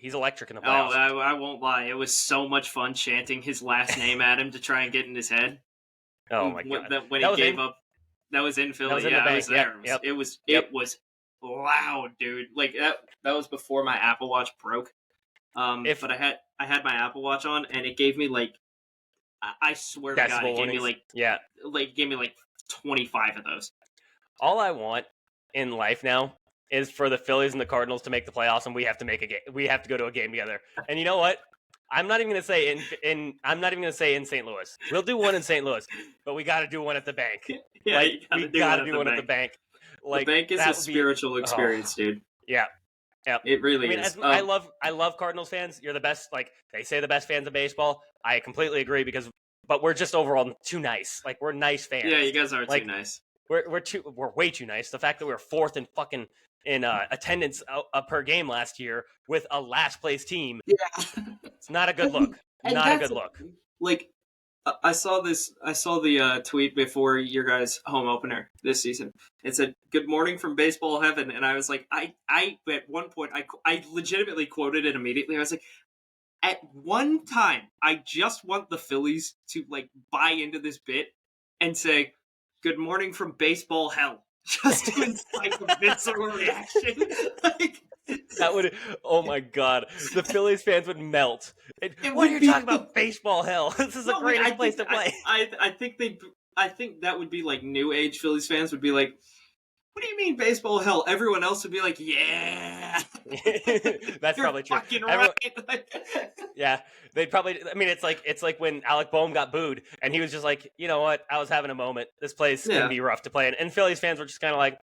electric in the playoffs. Oh, I won't lie. It was so much fun chanting his last name at him to try and get in his head. Oh my god! When he gave up, that was in Philly. I was there. Yep. It was loud, dude. Like that was before my Apple Watch broke. But I had my Apple Watch on, and it gave me like, I swear to God, it gave me like 25 of those. All I want in life now is for the Phillies and the Cardinals to make the playoffs, and we have to make a game. We have to go to a game together. And you know what? I'm not even going to say in St. Louis. We'll do one in St. Louis, but we got to do one at the bank. Yeah, we got to do one at the bank. Like, the bank is a spiritual experience, dude. Yeah. Yeah, it really is. I love Cardinals fans. You're the best. Like they say, the best fans of baseball. I completely agree but we're just overall too nice. Like we're nice fans. Yeah, you guys are too nice. We're way too nice. The fact that we were fourth in attendance per game last year with a last place team. Yeah, it's not a good look. Not a good look. Like I saw the tweet before your guys' home opener this season. It said, "Good morning from baseball heaven," and I was like, I at one point I legitimately quoted it immediately. I was like, at one time, I just want the Phillies to like buy into this bit and say, "Good morning from baseball hell," just to incite a visceral reaction. Like, that would, oh my god, the Phillies fans would melt. What are you talking about, baseball hell? This is the greatest place to play. I think that would be like new age Phillies fans would be like, "What do you mean baseball hell?" Everyone else would be like, "Yeah." That's You're probably true. Fucking right. Yeah, they'd probably. I mean, it's like when Alec Boehm got booed, and he was just like, "You know what? I was having a moment. This place can be rough to play in." And Phillies fans were just kind of like,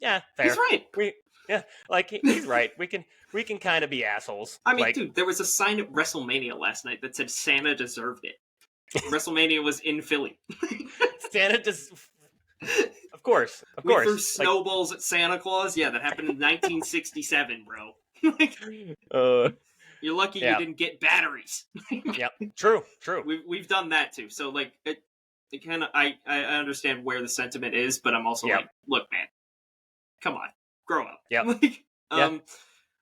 "Yeah, fair. He's right. He's right. We can kind of be assholes." I mean, dude, there was a sign at WrestleMania last night that said Santa deserved it. WrestleMania was in Philly. Santa just. Of course. We threw snowballs at Santa Claus. Yeah, that happened in 1967, bro. You're lucky you didn't get batteries. Yep. True. We've done that too. So like, it kind of I understand where the sentiment is, but I'm also like, look, man, come on, grow up. Yeah.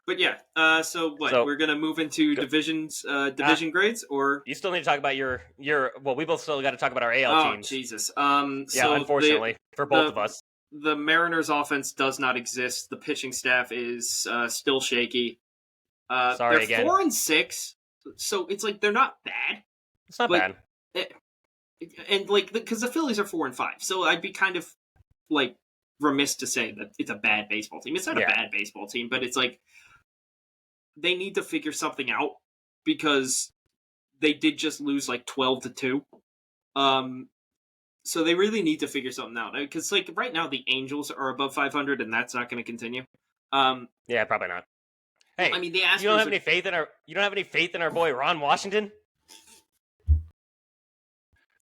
But yeah. So we're gonna move into division grades, or you still need to talk about your. Well, we both still got to talk about our AL teams. Oh Jesus. So unfortunately for both of us, the Mariners' offense does not exist. The pitching staff is still shaky. Sorry they're again. 4-6, so it's like they're not bad. It's not bad. And like because the Phillies are 4-5, so I'd be kind of like remiss to say that it's a bad baseball team. It's not a bad baseball team, but it's like they need to figure something out because they did just lose like 12-2. So they really need to figure something out because like right now the Angels are above 500 and that's not going to continue. Yeah, probably not. Hey, I mean, the Astros. You don't have any faith in our boy Ron Washington?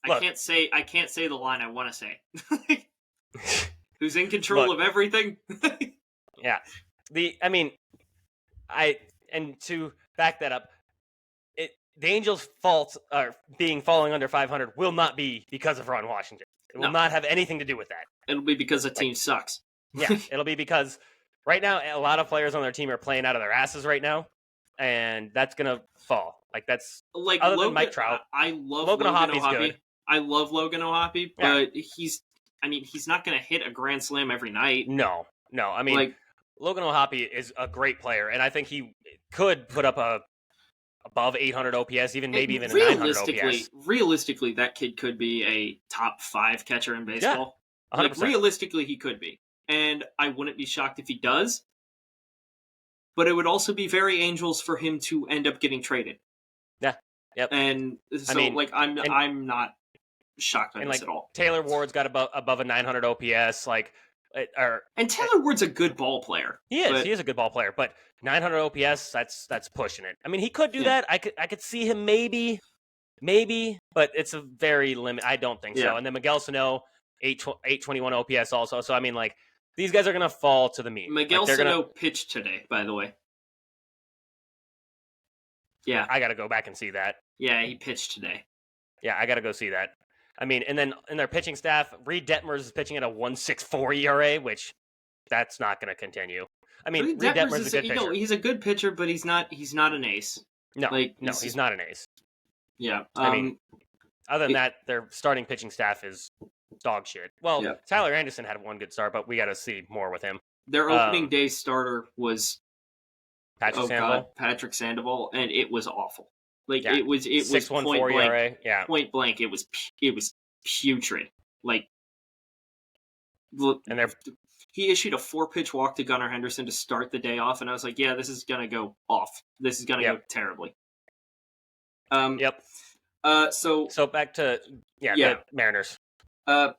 I can't say the line I want to say. Who's in control of everything? Yeah. And to back that up, the Angels' fault falling under 500 will not be because of Ron Washington. It will not have anything to do with that. It'll be because the team sucks. Yeah, it'll be because right now a lot of players on their team are playing out of their asses right now, and that's gonna fall. Like that's like other Logan, than Mike Trout. I love Logan Logan O'Hoppy's good. I love Logan O'Hoppy, but he's not gonna hit a grand slam every night. No. I mean, Logan O'Hoppy is a great player, and I think he could put up above 800 OPS, maybe even a 900 OPS. Realistically, that kid could be a top 5 catcher in baseball. Yeah, 100%. Like, realistically, he could be. And I wouldn't be shocked if he does. But it would also be very Angels for him to end up getting traded. Yeah. Yep. And so, I'm not shocked by this at all. Taylor Ward's got above a 900 OPS. And Taylor Ward's a good ball player. He is a good ball player, but 900 OPS, that's pushing it. I mean, he could do that. I could see him maybe, but it's a very limit. I don't think so. And then Miguel Sano, 821 OPS also. So I mean, like, these guys are gonna fall to the mean. Miguel Sano pitched today, by the way. Yeah, I got to go back and see that. Yeah, he pitched today. Yeah, I got to go see that. I mean, and then in their pitching staff, Reed Detmers is pitching at a 1.64 ERA, which that's not going to continue. I mean, Reed Detmers is a good pitcher. He's a good pitcher, but he's not an ace. No, he's not an ace. Yeah. I mean, other than that, their starting pitching staff is dog shit. Well, Tyler Anderson had one good start, but we got to see more with him. Their opening day starter was Patrick Sandoval, and it was awful. Like, yeah. it was 6.14 ERA. Yeah. Point blank, it was putrid. Like, and he issued a 4-pitch walk to Gunnar Henderson to start the day off, and I was like, yeah, this is gonna go off. This is gonna go terribly. Yep. So back to the Mariners. I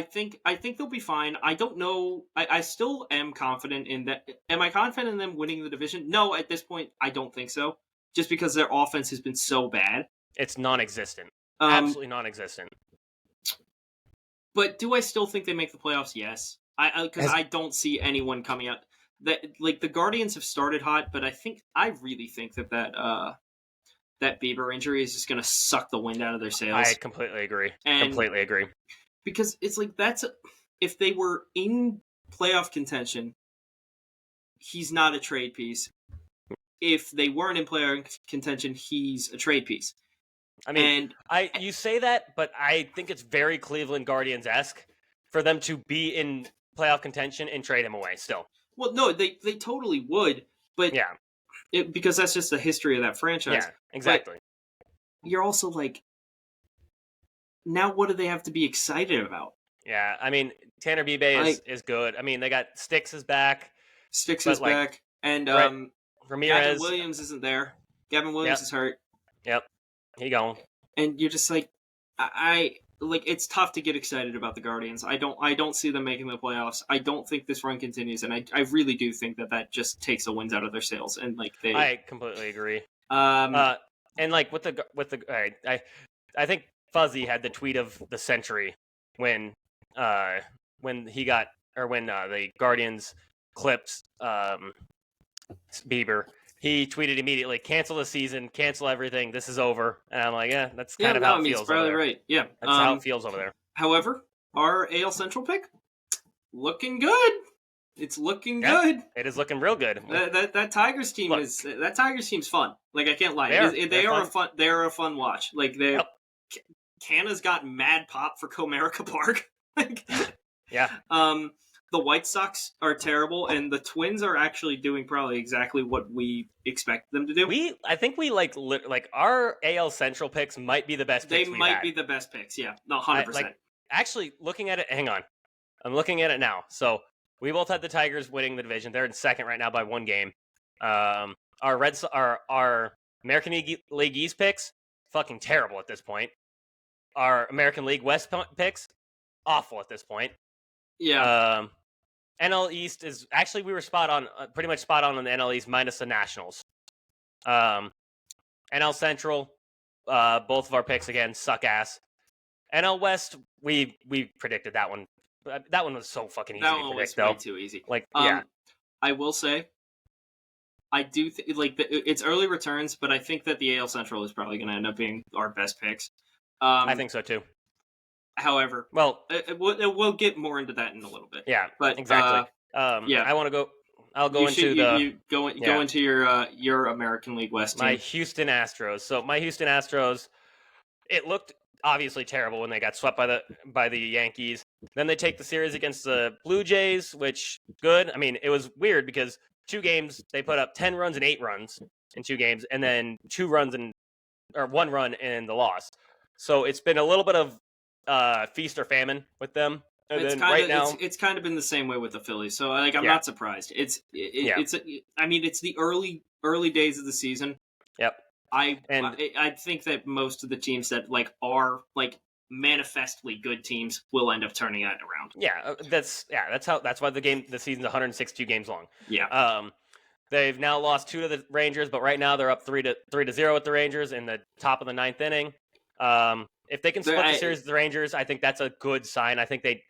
think they'll be fine. I don't know. I still am confident in that. Am I confident in them winning the division? No, at this point, I don't think so. Just because their offense has been so bad. It's non-existent. Absolutely non-existent. But do I still think they make the playoffs? Yes. Because I don't see anyone coming out. The Guardians have started hot, but I really think that Bieber injury is just going to suck the wind out of their sails. I completely agree. Because it's like if they were in playoff contention, he's not a trade piece. If they weren't in playoff contention, he's a trade piece. I mean, you say that, but I think it's very Cleveland Guardians-esque for them to be in playoff contention and trade him away still. Well, no, they totally would, but because that's just the history of that franchise. Yeah, exactly. But you're also like, now what do they have to be excited about? Yeah, I mean, Tanner Biebe is good. I mean, they got Sticks is back. And Ramirez. Gavin Williams isn't there. Gavin Williams is hurt. Yep, he gone. And you're just like, it's tough to get excited about the Guardians. I don't see them making the playoffs. I don't think this run continues, and I really do think that just takes the winds out of their sails. And I completely agree. And with the I think Fuzzy had the tweet of the century when the Guardians clipped Bieber. He tweeted immediately, "Cancel the season, cancel everything. This is over." And I'm like, that's kind of how it feels. Probably right. Yeah, that's how it feels over there. However, our AL Central pick looking good. It's looking good. It is looking real good. That Tigers team team's fun. Like, I can't lie. They are a fun watch. Like, Canna's got mad pop for Comerica Park. The White Sox are terrible, and the Twins are actually doing probably exactly what we expect them to do. I think we like our AL Central picks might be the best picks They might be the best picks, yeah. No, 100%. Actually, looking at it, hang on. I'm looking at it now. So, we both had the Tigers winning the division. They're in second right now by 1 game. Our American League East picks, fucking terrible at this point. Our American League West picks, awful at this point. Yeah. NL East is actually we were pretty much spot on the NL East minus the Nationals. NL Central, both of our picks again suck ass. NL West, we predicted that one. That one was so fucking easy to predict, though. Way too easy. I will say, I do it's early returns, but I think that the AL Central is probably going to end up being our best picks. I think so too. However, Well, we'll get more into that in a little bit. yeah, But exactly. yeah, I want to go. I'll go you into should, the you go into your American League West my team. Houston Astros. So my Houston Astros, it looked obviously terrible when they got swept by the Yankees. Then they take the series against the Blue Jays, which good. I mean, it was weird because 2 games they put up 10 runs and 8 runs in 2 games, and then 1 run in the loss. So it's been a little bit of feast or famine with them. And It's then kind right of now, it's kind of been the same way with the Phillies. So I'm yeah, not surprised. yeah, I mean, it's the early days of the season. yep. And I think that most of the teams that are manifestly good teams will end up turning that around. that's why the season's 162 games long. Yeah. They've now lost 2 to the Rangers, but right now they're up 3-0 with the Rangers in the top of the 9th inning. If they can split the series with the Rangers, I think that's a good sign. I think they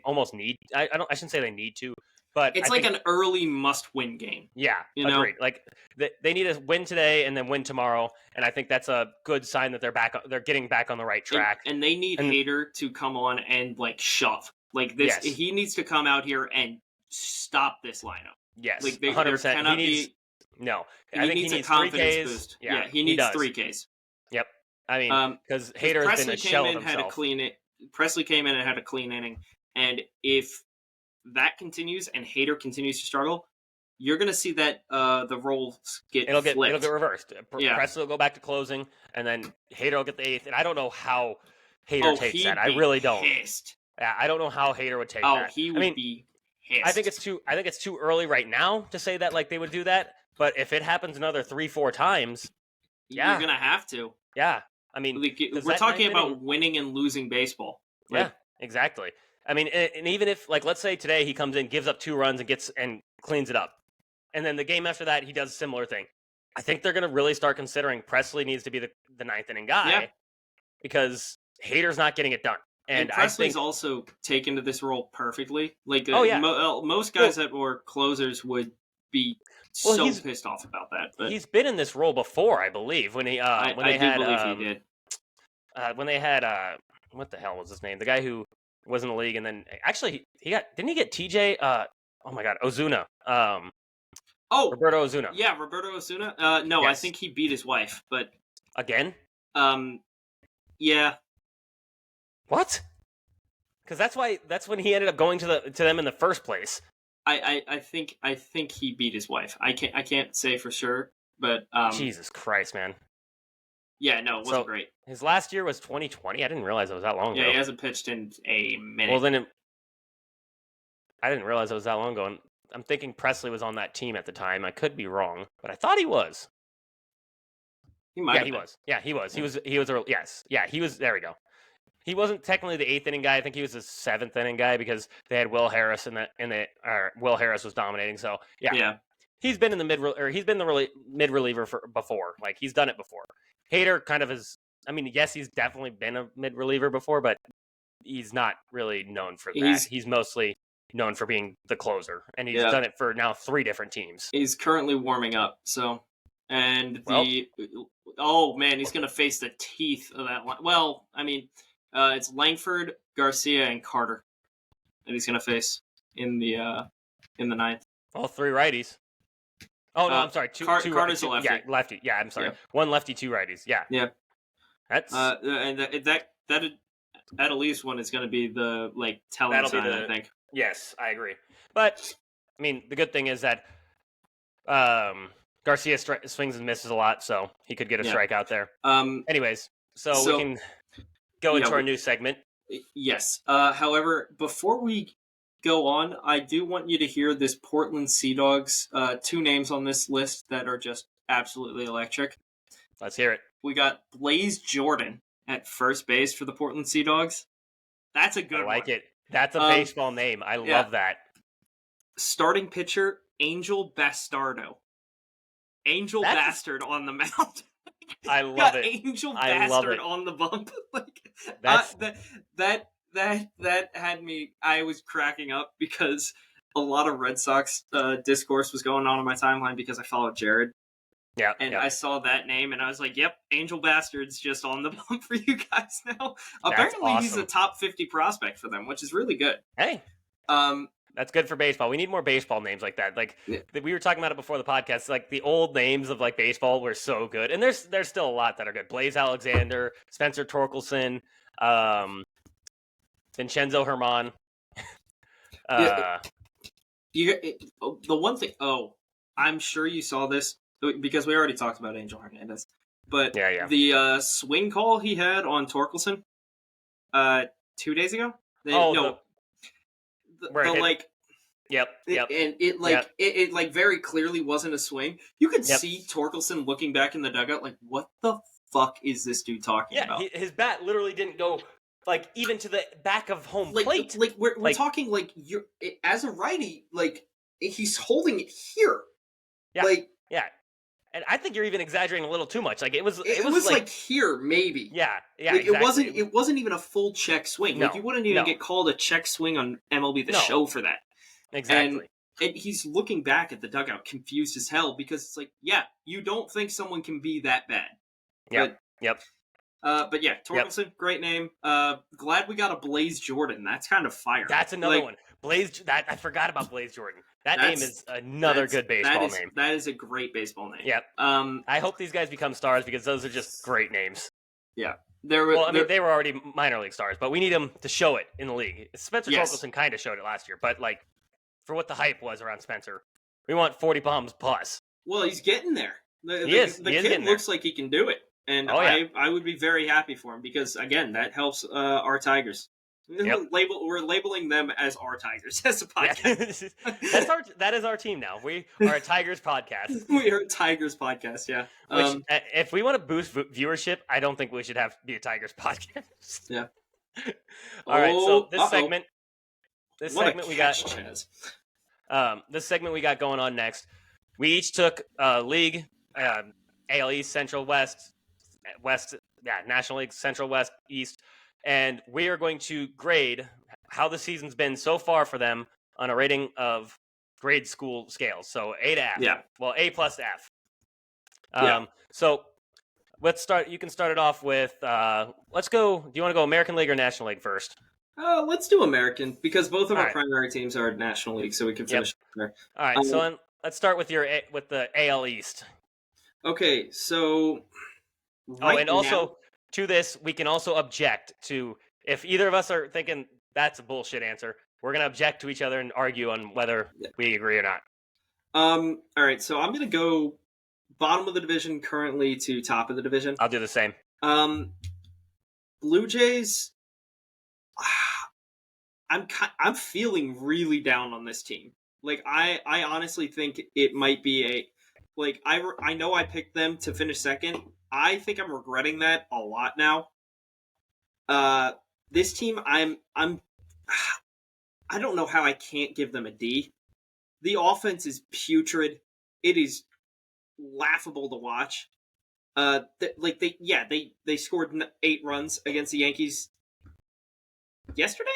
almost need. I shouldn't say they need to, but it's an early must-win game. Yeah, agreed. Like they need to win today and then win tomorrow, and I think that's a good sign that they're getting back on the right track. And they need Hader to come on and shove this. Yes. He needs to come out here and stop this lineup. Yes, 100%. I think he needs 3 Ks. Boost. Yeah, he needs 3 Ks. Yep. I mean, because Hader has been a shell of himself. Presley came in and had a clean inning, and if that continues and Hader continues to struggle, you're going to see that the roles flipped. It'll get reversed. Presley will go back to closing, and then Hader will get the 8th. And I don't know how Hader takes that. I really don't. Pissed. Yeah, I don't know how Hader would take that. He would be pissed. I think it's too early right now to say that they would do that. But if it happens another 3-4 times, you're gonna have to. Yeah, I mean, we're talking about winning and losing baseball. Yeah, exactly. I mean, and even if let's say today he comes in, gives up 2 runs, and cleans it up, and then the game after that he does a similar thing, I think they're gonna really start considering Presley needs to be the 9th inning guy because Hader's not getting it done. And Presley's also taken to this role perfectly. Most guys that were closers would be pissed off about that. But he's been in this role before, I believe. When he I do believe he did. When they had what the hell was his name? The guy who was in the league, and then actually didn't he get TJ? Oh my God, Ozuna. Roberto Ozuna. Yeah, Roberto Ozuna. No, yes. I think he beat his wife, but again. Yeah. What? Because that's when he ended up going to them in the first place. I think he beat his wife. I can't say for sure, but Jesus Christ, man. Yeah, no, it wasn't great. His last year was 2020. I didn't realize it was that long ago. Yeah, he hasn't pitched in a minute. Well, then I didn't realize it was that long ago. And I'm thinking Presley was on that team at the time. I could be wrong, but I thought he was. He might. He was. Yeah, he was. He was. Yes. Yeah, he was. There we go. He wasn't technically the 8th inning guy. I think he was the 7th inning guy because they had Will Harris Will Harris was dominating. So yeah. He's been in the mid reliever before. He's done it before. Hader kind of is. I mean, yes, he's definitely been a mid reliever before, but he's not really known for that. He's mostly known for being the closer, and he's done it for now 3 different teams. He's currently warming up. So, and he's going to face the teeth of that line. Well, I mean. It's Langford, Garcia, and Carter that he's going to face in the 9th. All 3 righties. Oh no, I'm sorry. Carter's a lefty. Yeah, lefty. Yeah, I'm sorry. Yeah. 1 lefty, 2 righties. Yeah. Yeah. That's and that at least one is going to be the telling sign. I think. Yes, I agree. But I mean, the good thing is that Garcia swings and misses a lot, so he could get a strikeout there. Anyways, so we can go into our new segment. Yes. However, before we go on, I do want you to hear this Portland Sea Dogs. 2 names on this list that are just absolutely electric. Let's hear it. We got Blaze Jordan at first base for the Portland Sea Dogs. That's a good one. I like it. That's a baseball name. I love that. Starting pitcher, Angel Bastardo. Bastard on the mound. I love it. Angel Bastard on the bump. That had me. I was cracking up because a lot of Red Sox discourse was going on my timeline because I followed Jared. Yeah. And I saw that name and I was like, yep, Angel Bastard's just on the bump for you guys now. Apparently awesome. he's a top 50 prospect for them, which is really good. Hey. That's good for baseball. We need more baseball names like that. Like we were talking about it before the podcast. Like the old names of like baseball were so good, and there's still a lot that are good. Blaze Alexander, Spencer Torkelson, Vincenzo Herman. The one thing. Oh, I'm sure you saw this because we already talked about Angel Hernandez. But the swing call he had on Torkelson 2 days ago. Yep. And it like very clearly wasn't a swing. You could see Torkelson looking back in the dugout like, what the fuck is this dude talking about? His bat literally didn't go like even to the back of home plate. Like we're talking like you're as a righty, like he's holding it here. Yeah. And I think you're even exaggerating a little too much. Like it was like here, maybe. Yeah, like, exactly. It wasn't even a full check swing. No, like you wouldn't even get called a check swing on MLB The Show for that. Exactly. And he's looking back at the dugout, confused as hell, because it's like, yeah, you don't think someone can be that bad. Yep. But yeah, Torkelson, great name. Glad we got a Blaze Jordan. That's kind of fire. That's another one. Blaze. I forgot about Blaze Jordan. That name is another good baseball name. That is a great baseball name. Yep. I hope these guys become stars because those are just great names. Yeah. They were already minor league stars, but we need them to show it in the league. Spencer Torkelson kind of showed it last year, but like for what the hype was around Spencer, we want 40 bombs plus. Well, he's getting there. The kid looks like he can do it, and I would be very happy for him because again, that helps our Tigers. Yep. We're labeling them as our Tigers as a podcast. Yeah. That is our team now. We are a Tigers podcast. We are a Tigers podcast. Yeah. Which, if we want to boost viewership, I don't think we should be a Tigers podcast. Yeah. All right. So this segment we got going on next. We each took league, AL East, Central, West, National League, Central, West, East. And we are going to grade how the season's been so far for them on a rating of grade school scales. So A to F. Yeah. Well, A plus F. So let's start. You can start it off with, let's go. Do you want to go American League or National League first? Let's do American because both of our primary teams are National League, so we can finish there. All right. So let's start with with the AL East. Okay. So. To this, we can also object to if either of us are thinking that's a bullshit answer, we're going to object to each other and argue on whether we agree or not. All right, so I'm going to go bottom of the division currently to top of the division. I'll do the same. Blue Jays, I'm feeling really down on this team. Like I honestly think it might be I know I picked them to finish second. I think I'm regretting that a lot now. This team, I don't know how I can't give them a D. The offense is putrid. It is laughable to watch. They scored 8 runs against the Yankees yesterday.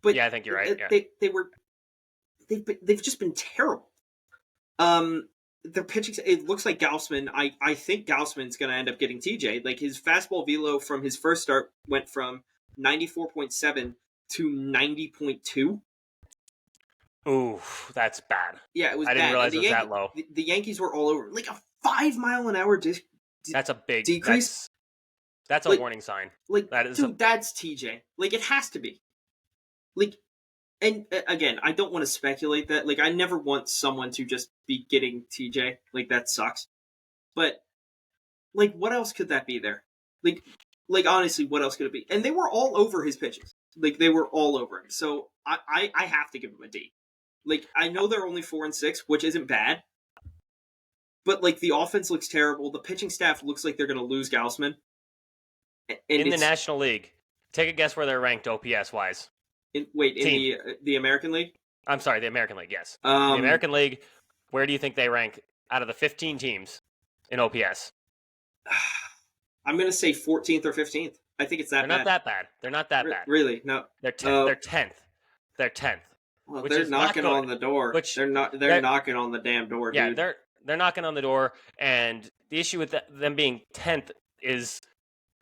But yeah, I think you're right. They've just been terrible. Their pitching, it looks like Gausman. I think Gausman's going to end up getting TJ. Like his fastball velo from his first start went from 94.7 to 90.2. Ooh, that's bad. Yeah, it was. I didn't realize it was that low. The Yankees were all over, like a 5-mile-an-hour that's a big decrease. That's a warning sign. Like that is that's TJ. Like it has to be. Like. And again, I don't want to speculate that. Like, I never want someone to just be getting TJ. Like, that sucks. But, like, what else could that be there? Like honestly, what else could it be? And they were all over his pitches. Like, they were all over him. So, I have to give him a D. Like, I know they're only 4-6, which isn't bad. But, like, the offense looks terrible. The pitching staff looks like they're going to lose Gausman. In the National League, take a guess where they're ranked OPS-wise. In the American League? I'm sorry, the American League, yes. The American League, where do you think they rank out of the 15 teams in OPS? I'm going to say 14th or 15th. I think it's that bad. They're not that bad. Really? No. They're 10th. They're 10th. Well, which they're is not knocking good. on the door. Which They're knocking on the damn door, yeah, dude. they're knocking on the door, and the issue with them being 10th is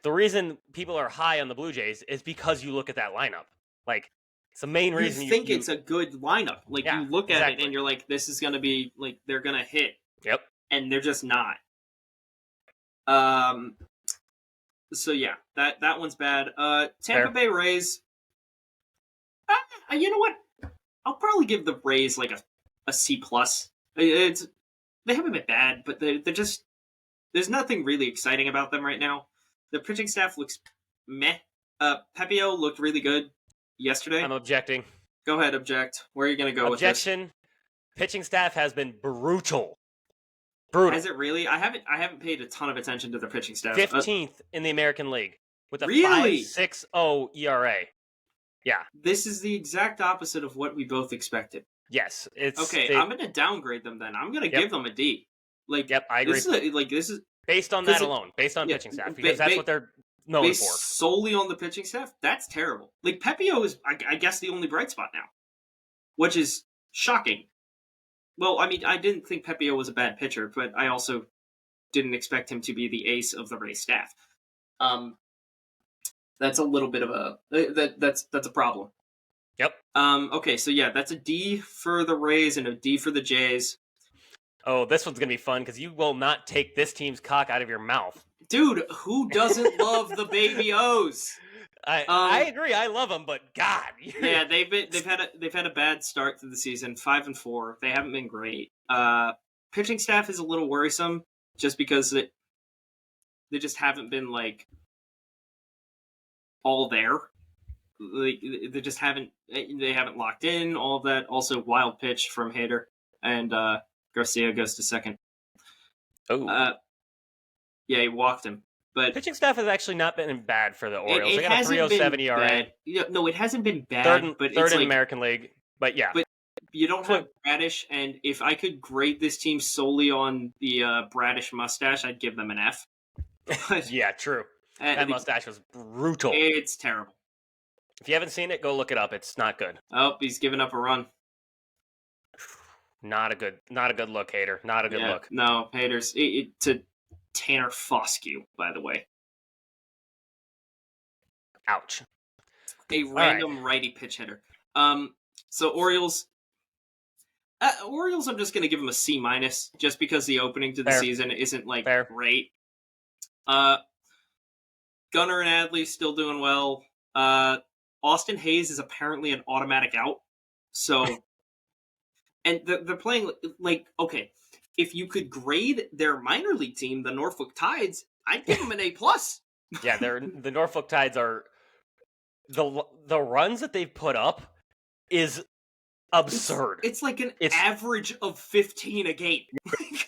the reason people are high on the Blue Jays is because you look at that lineup. Like, it's the main You reason think it's a good lineup. Like, yeah, you look at it exactly. and you're like, this is going to be, like, they're going to hit. Yep. And they're just not. So, yeah, that one's bad. Tampa Bay Rays. You know what? I'll probably give the Rays, like, a C+. They haven't been bad, but they're just... There's nothing really exciting about them right now. The pitching staff looks meh. Pepio looked really good yesterday. I'm objecting. Go ahead, object. Where are you going to go with this? Objection. Pitching staff has been brutal. Brutal. Has it really? I haven't paid a ton of attention to their pitching staff. 15th in the American League with a Really? 5.60 ERA. Yeah. This is the exact opposite of what we both expected. Yes. It's okay. I'm going to downgrade them then. I'm going to give them a D. Like, yep, I agree. This is based on that alone, based on pitching staff, because that's what they're known for. Solely on the pitching staff, that's terrible. Like, Pepio is, I guess, the only bright spot now, which is shocking. Well, I mean, I didn't think Pepio was a bad pitcher, but I also didn't expect him to be the ace of the Rays staff. That's a little bit of a that's a problem. Yep. Okay, so yeah, that's a D for the Rays and a D for the Jays. Oh, this one's gonna be fun because you will not take this team's cock out of your mouth, dude. Who doesn't love the Baby O's? I agree. I love them, but God, yeah, they've had a bad start to the season, 5-4. They haven't been great. Pitching staff is a little worrisome, just because they just haven't been like all there. Like, they just haven't locked in all of that. Also, wild pitch from Hader, and Garcia goes to second. Oh, yeah, he walked him. But pitching staff has actually not been bad for the Orioles. They got a 3.07 ERA. No, it hasn't been bad. Third in American League. But yeah. But you don't have Bradish, and if I could grade this team solely on the Bradish mustache, I'd give them an F. Yeah, true. That mustache was brutal. It's terrible. If you haven't seen it, go look it up. It's not good. Oh, he's giving up a run. Not a good look, Hader. Not a good look. No, Hader's to Tanner Foscue, by the way. Ouch. A random righty pitch hitter. So Orioles, I'm just going to give them a C-, just because the opening to the season isn't like great. Gunnar and Adley still doing well. Austin Hayes is apparently an automatic out. So, and they're playing like, okay, if you could grade their minor league team, the Norfolk Tides, I'd give them an A+. Yeah, the Norfolk Tides are the runs that they've put up is absurd. It's like an average of 15 a game.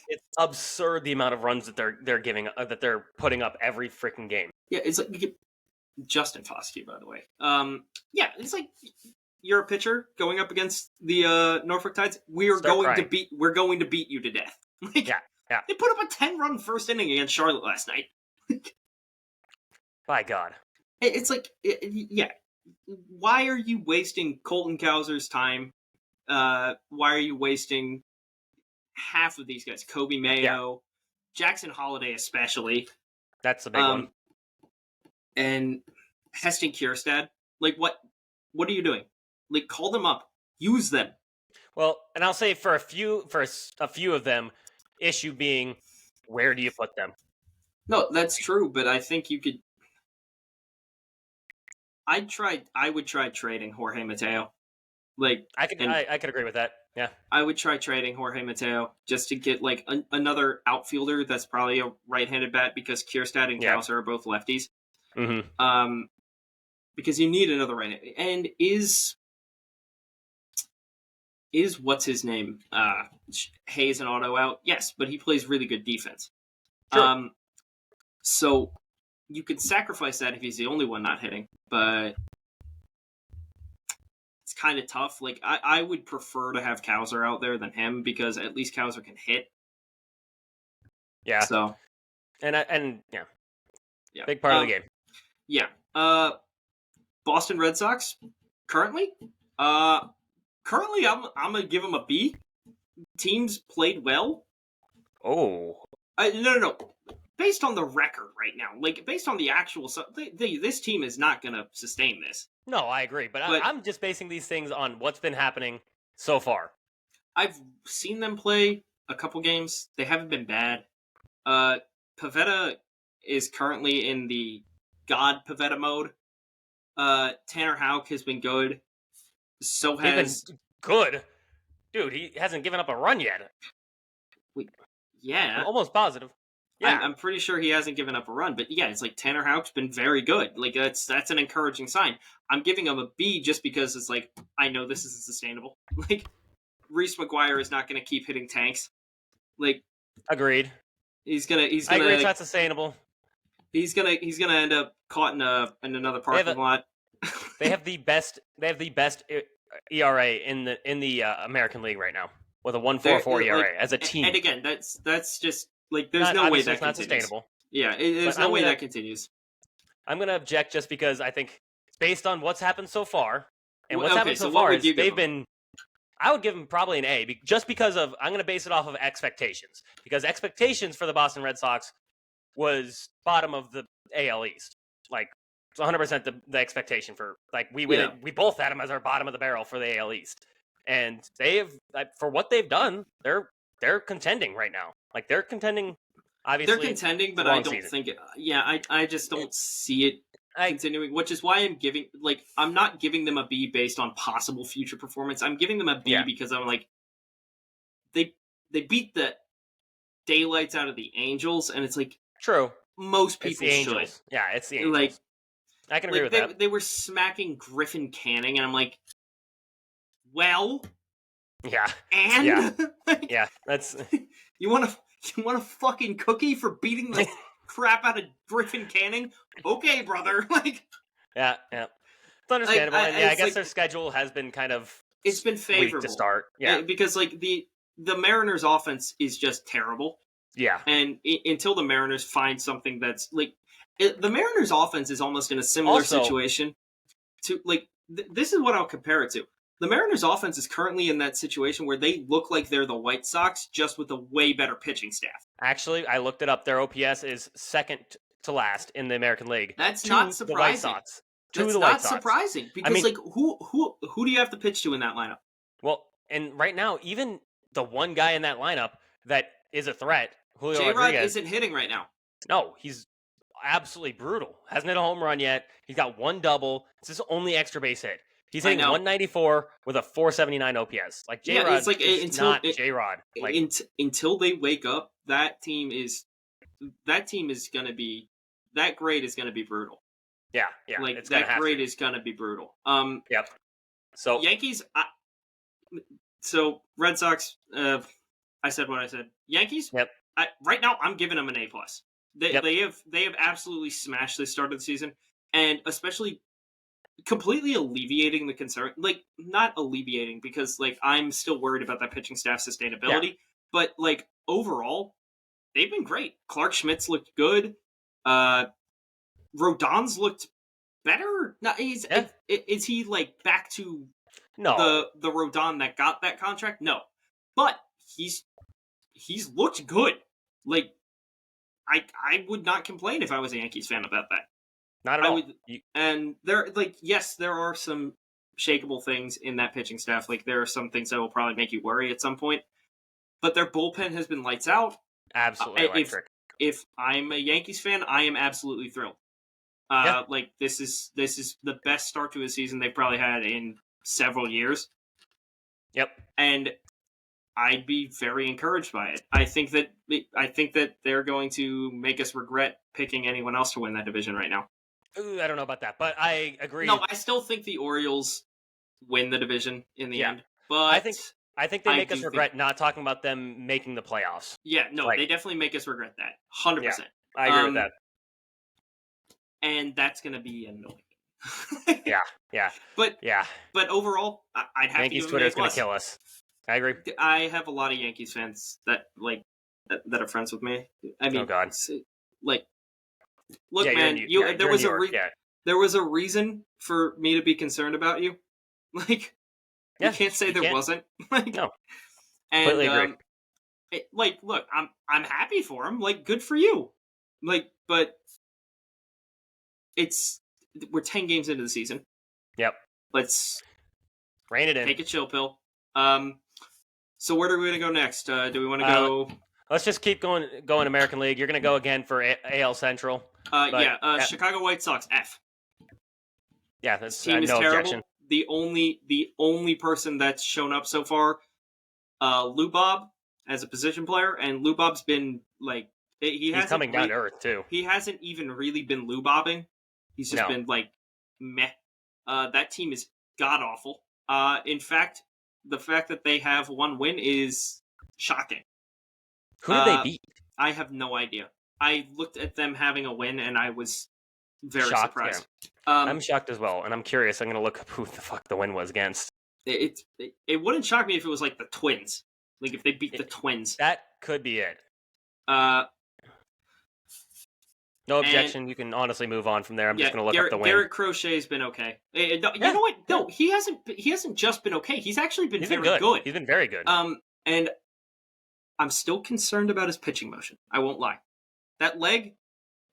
It's absurd the amount of runs that they're giving that they're putting up every freaking game. Yeah, it's like Justin Foscue, by the way. Yeah, it's like you're a pitcher going up against the Norfolk Tides. We're going to beat you to death. Like, yeah. They put up a 10-run first inning against Charlotte last night. By God. It's like, yeah. Why are you wasting Colton Cowser's time? Why are you wasting half of these guys? Kobe Mayo, Jackson Holiday especially. That's the big one. And Heston Kjerstad. Like, what are you doing? Like, call them up. Use them. Well, and I'll say for a few of them, issue being, where do you put them? No, that's true, but I think you could. I would try trading Jorge Mateo. Like, I could agree with that. Yeah, I would try trading Jorge Mateo just to get like another outfielder that's probably a right-handed bat, because Kjerstad and Cowser are both lefties. Mm-hmm. Because you need another right. And is what's his name? Hayes an auto out? Yes, but he plays really good defense. Sure. So you could sacrifice that if he's the only one not hitting, but it's kind of tough. Like, I would prefer to have Cowser out there than him, because at least Cowser can hit. Yeah. So, and yeah, big part of the game. Yeah. Boston Red Sox currently, currently, I'm gonna give them a B. Teams played well. Oh, No. Based on the record right now, like based on the actual stuff, this team is not gonna sustain this. no, I agree. But But I'm just basing these things on what's been happening so far. I've seen them play a couple games. They haven't been bad. Pavetta is currently in the God Pavetta mode. Tanner Houck has been good. So He's been has good. Dude, he hasn't given up a run yet. I'm yeah. almost positive. Yeah. I'm pretty sure he hasn't given up a run, but yeah, it's like Tanner Houck's been very good. Like that's an encouraging sign. I'm giving him a B just because it's like I know this isn't sustainable. Like Reese McGuire is not going to keep hitting tanks. Like Agreed. he's gonna I agree it's not sustainable. he's gonna end up caught in another parking lot. They have the best ERA in the American League right now with a 1.44 ERA as a team. And again, that's just like there's no way that it's not continues. sustainable. Yeah, there's no way that continues. I'm gonna object just because I think it's based on what's happened so far, and what's happened so what far would is you give they've them? been. I would give them probably an A, just because of I'm gonna base it off of expectations, because expectations for the Boston Red Sox was bottom of the AL East, like it's 100% the expectation for like we both had them as our bottom of the barrel for the AL East, and they have for what they've done, they're contending right now. Like they're contending. Obviously, they're contending, but I don't season. think it. Yeah, I just don't see it continuing. Which is why I'm not giving them a B based on possible future performance. I'm giving them a B because I'm like they beat the daylights out of the Angels, and it's like true. Most people should. Yeah, it's the Angels. Like I can agree with that. They were smacking Griffin Canning, and I'm like, well, yeah, and yeah, that's you want a fucking cookie for beating the crap out of Griffin Canning? Okay, brother. Like, yeah, it's understandable. And I guess their schedule has been kind of it's been favorable to start. Yeah, because like the Mariners' offense is just terrible. Yeah, and until the Mariners find something that's like the Mariners' offense is almost in a similar situation to like this is what I'll compare it to. The Mariners' offense is currently in that situation where they look like they're the White Sox, just with a way better pitching staff. Actually, I looked it up. Their OPS is second to last in the American League. That's not surprising. The White Sox. That's not surprising because like who do you have to pitch to in that lineup? Well, and right now, even the one guy in that lineup that is a threat, Julio Rodriguez, isn't hitting right now. No, he's absolutely brutal. Hasn't hit a home run yet. He's got one double. It's his only extra base hit. He's hitting 194 with a 479 OPS. Like J-Rod is not J-Rod. Like until they wake up, that grade is gonna be brutal. Yeah. Like that grade is gonna be brutal. Yep. So Yankees. So Red Sox. I said what I said. Yankees. Yep. Right now, I'm giving them an A+. They have absolutely smashed this start of the season, and especially completely alleviating the concern. Like not alleviating because like I'm still worried about that pitching staff sustainability, but like overall, they've been great. Clark Schmidt's looked good. Rodon's looked better. Now, is he like back to the Rodon that got that contract? No, but he's looked good. Like I would not complain if I was a Yankees fan about that. Not at all. And there are some shakeable things in that pitching staff. Like there are some things that will probably make you worry at some point. But their bullpen has been lights out. Absolutely electric. If I'm a Yankees fan, I am absolutely thrilled. Like this is the best start to a season they've probably had in several years. Yep. And I'd be very encouraged by it. I think that they're going to make us regret picking anyone else to win that division right now. Ooh, I don't know about that, but I agree. No, I still think the Orioles win the division in the end. But I think they make us regret not talking about them making the playoffs. Yeah, no, they definitely make us regret that. 100%. Yeah, I agree with that. And that's going to be annoying. Yeah. But overall, I'd have Yankees to Twitter is going to kill us. I agree. I have a lot of Yankees fans that that are friends with me. I mean, oh God. Like, look, man, there was a reason for me to be concerned about you. Like, You can't say there wasn't. Like, No, and completely agree. look, I'm happy for him. Like, good for you. Like, but we're 10 games into the season. Yep. Let's rein it in. take a chill pill. So where are we going to go next? Do we want to go? Let's just keep going American League. You're going to go again for AL Central. Chicago White Sox F. Yeah, that's this team is no terrible. objection. The only person that's shown up so far, Lou Bob as a position player, and Lou Bob's been like he's coming down to earth too. He hasn't even really been Lou Bobbing. He's just been like meh. That team is god awful. In fact, the fact that they have one win is shocking. Who did they beat? I have no idea. I looked at them having a win, and I was very shocked, surprised. Yeah. I'm shocked as well, and I'm curious. I'm going to look up who the fuck the win was against. It wouldn't shock me if it was like the Twins. Like if they beat the Twins. That could be it. No objection. You can honestly move on from there. I'm just going to look up the win. Garrett Crochet's been okay. You know what? No, he hasn't just been okay. He's actually been very good. He's been very good. And I'm still concerned about his pitching motion. I won't lie. That leg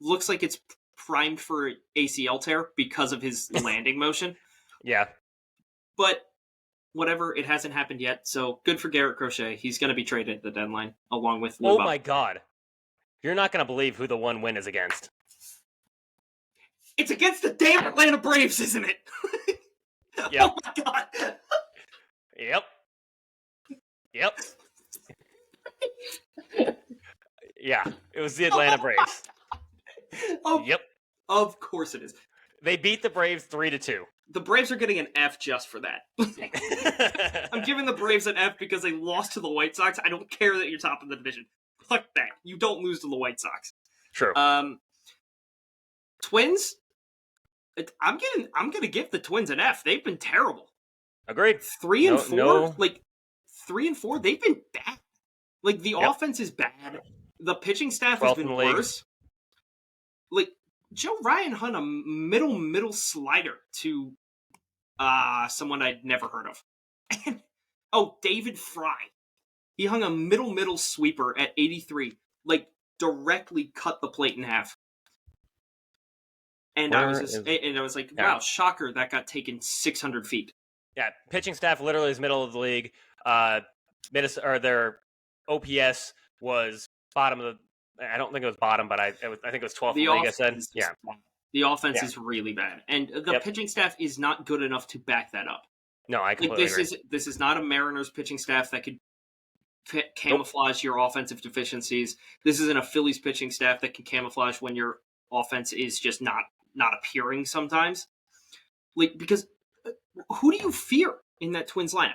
looks like it's primed for ACL tear because of his landing motion. Yeah. But whatever, it hasn't happened yet. So good for Garrett Crochet. He's going to be traded at the deadline along with Lou Bob. My God. You're not going to believe who the one win is against. It's against the damn Atlanta Braves, isn't it? Yep. Oh my God. Yep. Yeah, it was the Atlanta Braves. Yep. Of course it is. They beat the Braves 3-2. The Braves are getting an F just for that. I'm giving the Braves an F because they lost to the White Sox. I don't care that you're top of the division. Fuck that. You don't lose to the White Sox. True. Twins. I'm gonna give the Twins an F. They've been terrible. Agreed. 3 and 4. Like 3 and 4. They've been bad. Like the offense is bad. The pitching staff has been worse. Like Joe Ryan hung a middle slider to someone I'd never heard of. David Fry. He hung a middle sweeper at 83. Like directly cut the plate in half. And I was like, wow, shocker, that got taken 600 feet. Yeah, pitching staff literally is middle of the league. Their OPS was bottom of the. I don't think it was bottom, but I think it was 12th in the league. I said, the offense is really bad, and the pitching staff is not good enough to back that up. No, I completely agree. This is not a Mariners pitching staff that could camouflage your offensive deficiencies. This isn't a Phillies pitching staff that can camouflage when your offense is just not appearing sometimes. Like, because who do you fear in that Twins lineup?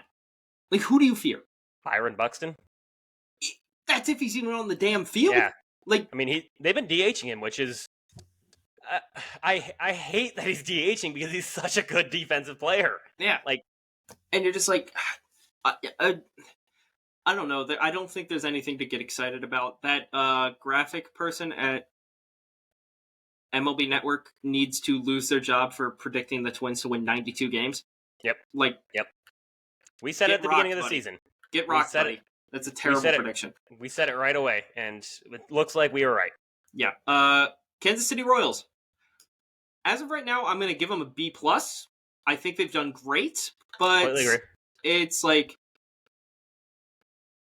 Like, who do you fear? Byron Buxton? That's if he's even on the damn field. Yeah. Like, I mean, they've been DHing him, which is... I hate that he's DHing because he's such a good defensive player. Yeah. Like, and you're just like... I don't know. I don't think there's anything to get excited about. That graphic person at MLB Network needs to lose their job for predicting the Twins to win 92 games. Yep. Yep. We said it at the beginning of the season. Get rocked, buddy. That's a terrible prediction. We said it right away, and it looks like we were right. Yeah. Kansas City Royals. As of right now, I'm going to give them a B+. I think they've done great, but it's like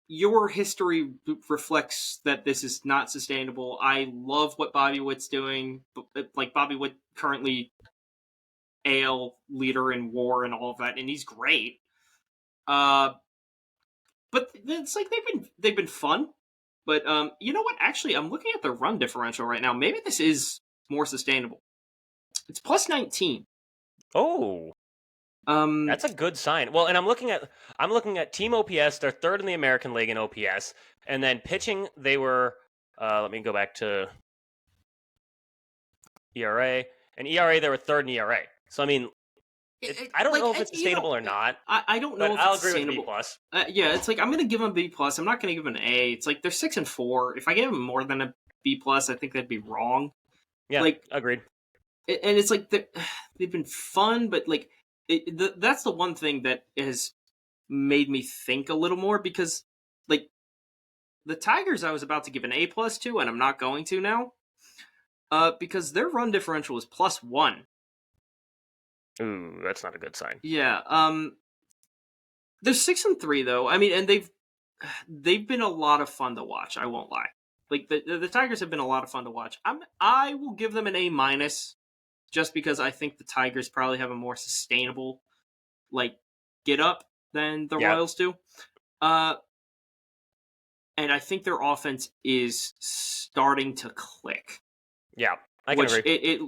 your history reflects that this is not sustainable. I love what Bobby Witt's doing. Like, Bobby Witt currently AL leader in WAR and all of that, and he's great. But it's like they've been fun. But you know what? Actually, I'm looking at the run differential right now. Maybe this is more sustainable. It's +19. Oh. That's a good sign. Well, and I'm looking at team OPS. They're third in the American League in OPS, and then pitching they were. Let me go back to ERA. And ERA they were third in ERA. So I mean, I don't know if it's sustainable or not. I don't know if I'll it's agree sustainable. with B+. Yeah, it's like I'm going to give them a B+. I'm not going to give them an A. It's like they're 6-4. If I gave them more than a B+, I think that'd be wrong. Yeah, like agreed. And it's like they've been fun, but like. That's the one thing that has made me think a little more because, like, the Tigers I was about to give an A+ to, and I'm not going to now, because their run differential is +1. Ooh, that's not a good sign. Yeah, they're 6-3 though. I mean, and they've been a lot of fun to watch. I won't lie. Like the Tigers have been a lot of fun to watch. I will give them an A-, just because I think the Tigers probably have a more sustainable like get up than the Yep. Royals do. And I think their offense is starting to click. Yeah, I can agree. It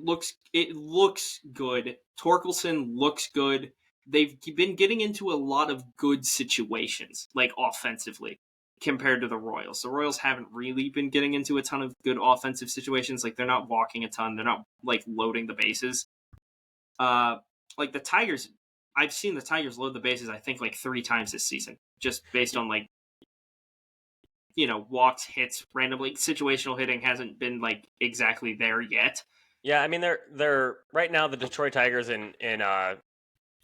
looks good. Torkelson looks good. They've been getting into a lot of good situations, like offensively, compared to the Royals. The Royals haven't really been getting into a ton of good offensive situations. Like they're not walking a ton. They're not like loading the bases. Like the Tigers, I've seen the Tigers load the bases. I think like 3 times this season, just based on like walks, hits, randomly. Situational hitting hasn't been like exactly there yet. Yeah, I mean they're right now the Detroit Tigers in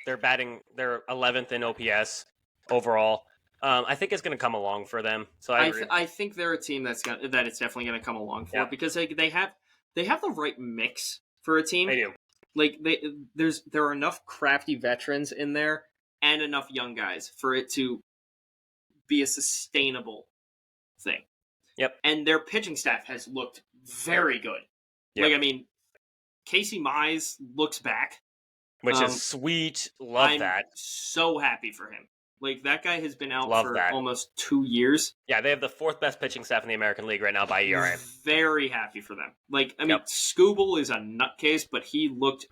they're batting they're 11th in OPS overall. I think it's going to come along for them. So I think they're a team that it's definitely going to come along for because they have the right mix for a team. They do. Like there are enough crafty veterans in there and enough young guys for it to be a sustainable thing. Yep. And their pitching staff has looked very good. Yep. Like I mean, Casey Mize looks back, which is sweet. Love that. I'm so happy for him. Like that guy has been out for almost 2 years. Yeah, they have the 4th best pitching staff in the American League right now by ERA. Very happy for them. Like I mean, Skubal is a nutcase, but he looked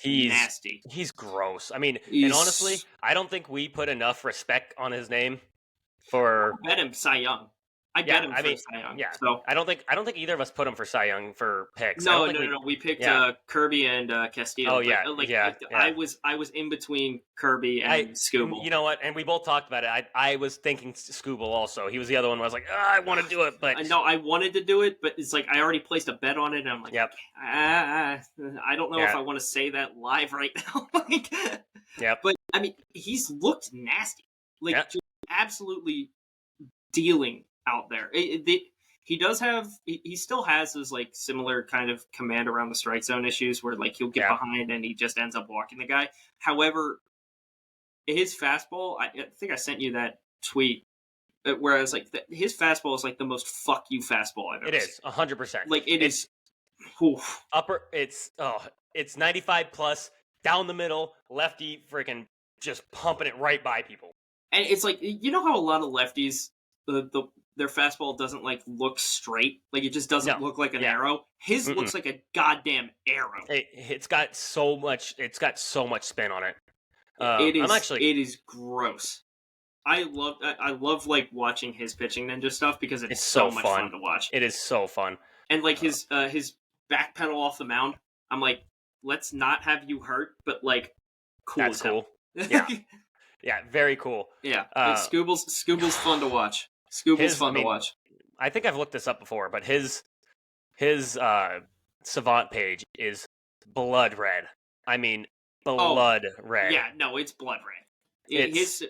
nasty. He's gross. I mean, and honestly, I don't think we put enough respect on his name for. I bet him Cy Young. I bet him for Cy Young. Yeah. So I don't think either of us put him for Cy Young for picks. No. We picked Kirby and Castillo. Oh yeah. I was in between Kirby and Skubal. You know what? And we both talked about it. I was thinking Skubal also. He was the other one where I was like, I want to do it, but no, I wanted to do it, but it's like I already placed a bet on it, and I'm like, I don't know if I want to say that live right now. But I mean, he's looked nasty. Like just absolutely dealing out there. He does have. He still has those like similar kind of command around the strike zone issues where like he'll get behind and he just ends up walking the guy. However, his fastball. I think I sent you that tweet where I was like, his fastball is like the most fuck you fastball I've ever seen. It is 100%. Like is upper. It's 95 plus down the middle, lefty, freaking just pumping it right by people. And it's like how a lot of lefties their fastball doesn't like look straight, like it just doesn't look like an arrow. His looks like a goddamn arrow. It's got so much spin on it. It is gross. I love like watching his pitching ninja stuff because it's so much fun to watch. It is so fun. And like his back pedal off the mound, I'm like, let's not have you hurt, but like cool. That's cool. Yeah. Yeah, very cool. Yeah, Skubal's fun to watch. Skubal's fun to watch. I think I've looked this up before, but his Savant page is blood red. I mean, blood red. Yeah, no, it's blood red.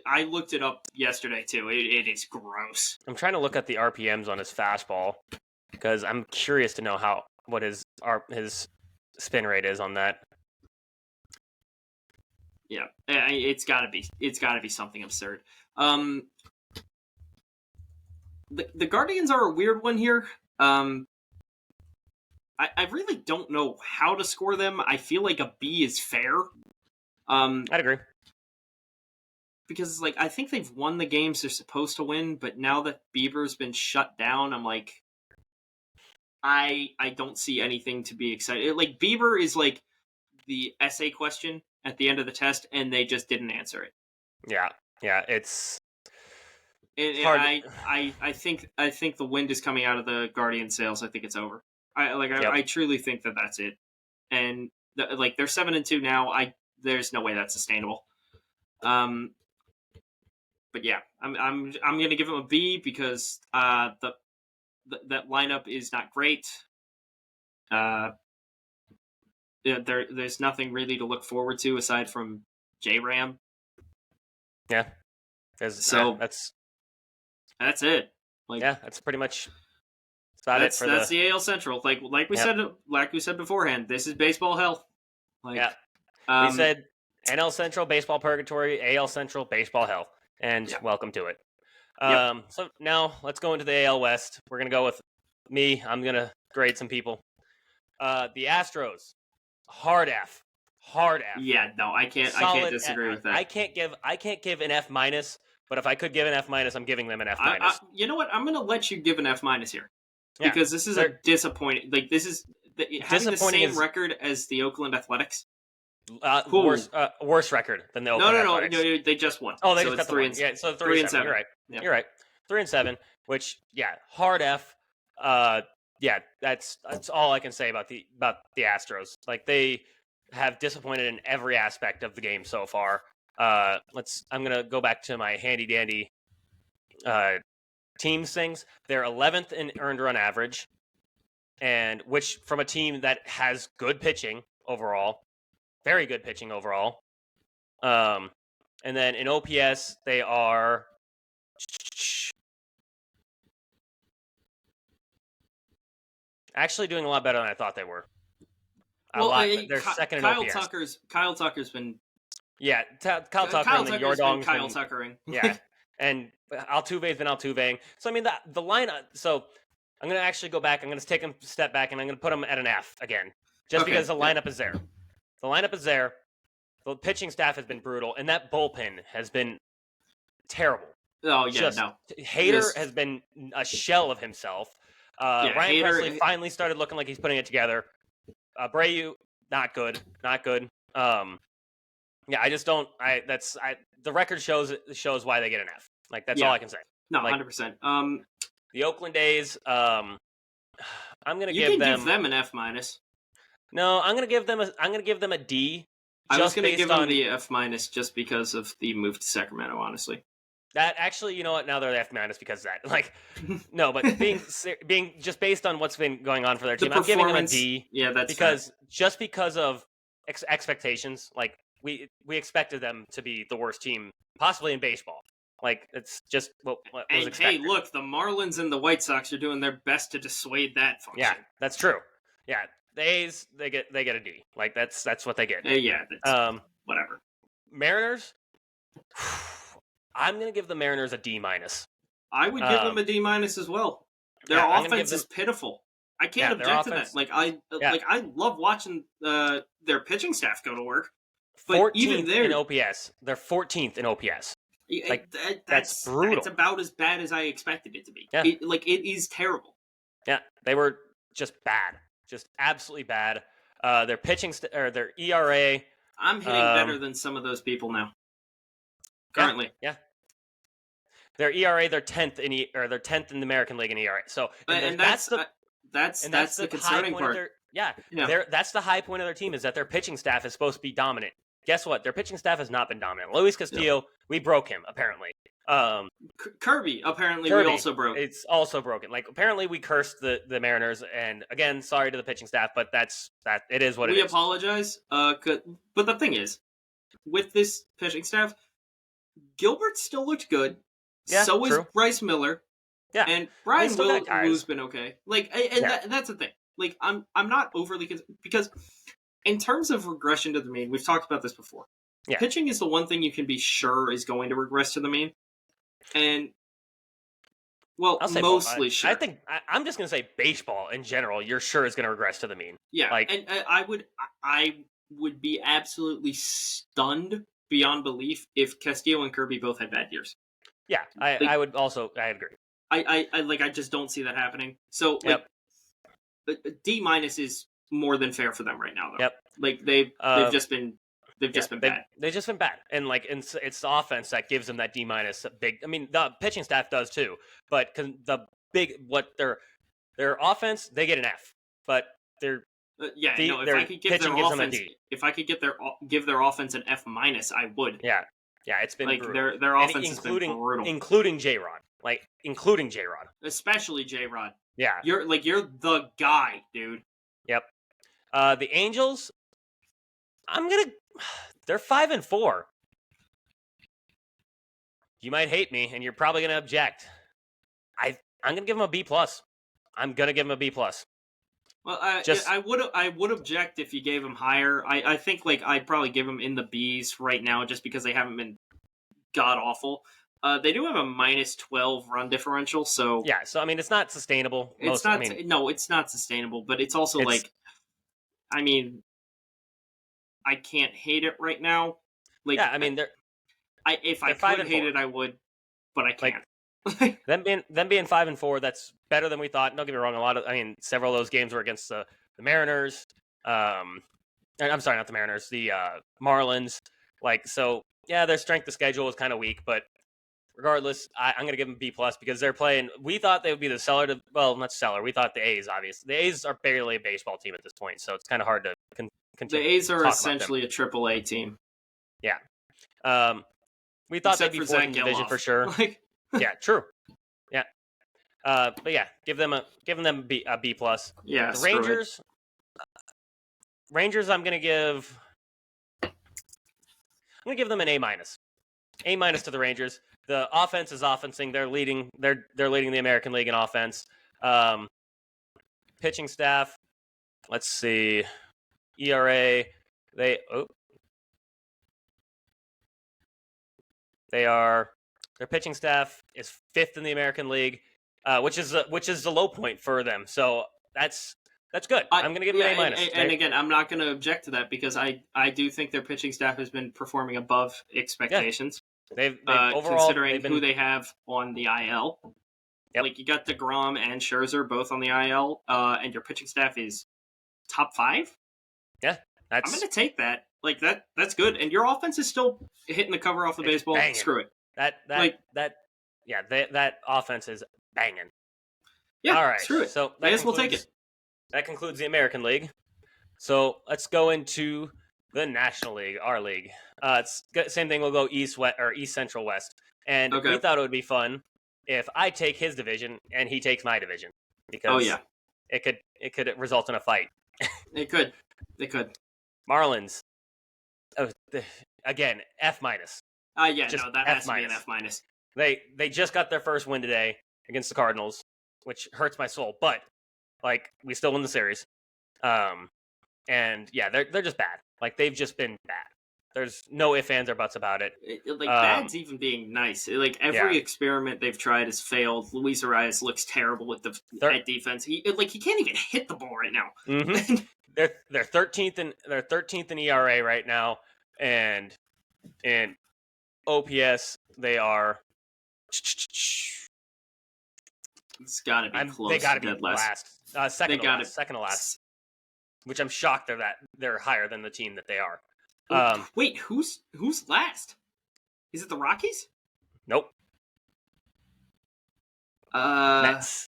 I looked it up yesterday too. It is gross. I'm trying to look at the RPMs on his fastball because I'm curious to know what his spin rate is on that. Yeah, it's got to be something absurd. The Guardians are a weird one here. I really don't know how to score them. I feel like a B is fair. I'd agree. Because like I think they've won the games they're supposed to win, but now that Bieber's been shut down, I'm like, I don't see anything to be excited. Like Bieber is like the essay question at the end of the test, and they just didn't answer it. Yeah, it's. And I think the wind is coming out of the Guardian sails. I think it's over. I truly think that that's it. And they're 7-2 now. There's no way that's sustainable. But yeah, I'm gonna give them a B because that lineup is not great. There's nothing really to look forward to aside from J-Ram. Yeah. So that's it. Like, that's pretty much about it for that's the AL Central. Like we said beforehand, this is baseball hell. Like, we said NL Central baseball purgatory, AL Central baseball hell, and welcome to it. So now let's go into the AL West. We're gonna go with me. I'm gonna grade some people. The Astros, hard F. Yeah, no, I can't disagree with that. I can't give an F minus, but if I could give an F minus, I'm giving them an F minus. You know what? I'm gonna let you give an F minus here, because this is a disappointing. Like, this is having the same record as the Oakland Athletics. Worse record than the Oakland Athletics. No, they just won. Oh, they just got the win. Yeah, so 3-7. You're right. Yeah. You're right. 3-7, which hard F. That's all I can say about the Astros. Like, they have disappointed in every aspect of the game so far. I'm gonna go back to my handy dandy teams things. They're 11th in earned run average, and which from a team that has good pitching overall, very good pitching overall. And then in OPS they are actually doing a lot better than I thought they were. They're second in OPS. Kyle Tucker's been... Yeah, Kyle Tucker and then Yordong's Kyle Tuckering. Yeah, and Altuve's been Altuveing. So, I mean, the lineup... So, I'm going to actually go back. I'm going to take a step back, and I'm going to put them at an F again. Just because the lineup is there. The lineup is there. The pitching staff has been brutal, and that bullpen has been terrible. Oh, yeah, no. Hader has been a shell of himself. Ryan Presley finally started looking like he's putting it together. Abreu, not good. I just don't. The record shows why they get an F. Like, that's all I can say. No, 100%. The Oakland A's. I'm gonna give them an F minus. No, I'm gonna give them a D. I was gonna give them the F minus just because of the move to Sacramento. Honestly, that actually, you know what? Now they're F minus because of that. Like, no, but being just based on what's been going on for their team, I'm giving them a D. Yeah, that's because of expectations. Like, we expected them to be the worst team possibly in baseball. Like, it's just what was expected. Hey, look, the Marlins and the White Sox are doing their best to dissuade that function. Yeah, that's true. Yeah, the A's, they get a D. Like, that's what they get. Whatever. Mariners, I'm gonna give the Mariners a D minus. I would give them a D minus as well. Their offense is pitiful. I can't object to that. Like, I love watching their pitching staff go to work. But even there, in OPS, they're 14th in OPS. Like, that's brutal. It's about as bad as I expected it to be. Yeah. It is terrible. Yeah, they were just bad, just absolutely bad. Their pitching or their ERA. I'm hitting better than some of those people now. Currently, yeah. Their ERA, they're 10th in they're 10th in the American League in ERA. So, that's the concerning part. That's the high point of their team, is that their pitching staff is supposed to be dominant. Guess what? Their pitching staff has not been dominant. Luis Castillo, we broke him, apparently. Kirby, we also broke. It's also broken. Like, apparently we cursed the Mariners, and again, sorry to the pitching staff, but it is what it is. We apologize. But the thing is, with this pitching staff, Gilbert still looked good. Yeah, so is true. Bryce Miller. Yeah. And Brian Wu's been okay. Like, that's the thing. Like, I'm not overly concerned, because in terms of regression to the mean, we've talked about this before. Yeah. Pitching is the one thing you can be sure is going to regress to the mean. And, well, mostly sure. I think I'm just going to say baseball in general, you're sure is going to regress to the mean. Yeah, and I would be absolutely stunned beyond belief if Castillo and Kirby both had bad years. Yeah, I agree. I just don't see that happening. So, D minus is more than fair for them right now, though. Yep. Like, they've just been bad. They've just been bad, and like, it's the offense that gives them that D minus. The pitching staff does too, but their offense, they get an F, but their if I could give their offense an F minus, I would. Yeah, it's been like brutal. Their offense has been brutal, including J-Rod, especially J-Rod. Yeah, you're the guy, dude. Yep. The Angels, they're 5-4. you might hate me, and you're probably going to object. I'm going to give him a B+. I'm going to give him a B+. Well, I would object if you gave him higher. I think like I'd probably give him in the Bs right now, just because they haven't been god awful. They do have a -12 run differential, so yeah. So I mean, it's not sustainable. It's not sustainable, but it's also like, I mean, I can't hate it right now. Like, yeah, I mean, if I could hate it, I would, but I can't. Like, them being 5-4, that's better than we thought. Don't get me wrong. Several of those games were against the Mariners. I'm sorry, not the Mariners, the Marlins. Like, so yeah, their strength of schedule was kind of weak, but regardless, I'm going to give them B+ because they're playing. We thought they would be the seller to, well, not seller. We thought the A's, obviously. The A's are barely a baseball team at this point, so it's kind of hard to continue. The A's are essentially a AAA team. Yeah. We thought they'd be fourth in the division for sure. Yeah, true. Yeah. But yeah, give them a B+. Yeah. The Rangers, I'm going to give them an A-. A- to the Rangers. The offense is offensing. They're leading the American League in offense. Pitching staff, let's see. ERA, their pitching staff is 5th in the American League, which is the low point for them. So that's good. I'm going to give them an A-. And again, I'm not going to object to that because I do think their pitching staff has been performing above expectations. Yeah. They've overall, considering who they have on the IL. Yep. Like, you got DeGrom and Scherzer both on the IL, and your pitching staff is top 5. Yeah, I'm going to take that. Like, that's good. And your offense is still hitting the cover off the baseball. Banging. Screw it. That offense is banging. Yeah, all right. Screw it. So I guess we'll take it. That concludes the American League. So let's go into the National League, our league. It's same thing. We'll go East Central West, and we thought it would be fun if I take his division and he takes my division because it could result in a fight. It could. Marlins. Again, F-. That has to be an F-. They just got their first win today against the Cardinals, which hurts my soul, but like we still win the series. And yeah, they're just bad. Like, they've just been bad. There's no ifs, ands, or buts about it. Bad's even being nice. Like, every experiment they've tried has failed. Luis Arias looks terrible with the defense. He can't even hit the ball right now. Mm-hmm. They're 13th in ERA right now, and in OPS they are. It's got to be close. They got to be last. Second to last. Which I'm shocked they're higher than the team that they are. Wait, who's last? Is it the Rockies? Nope. Mets.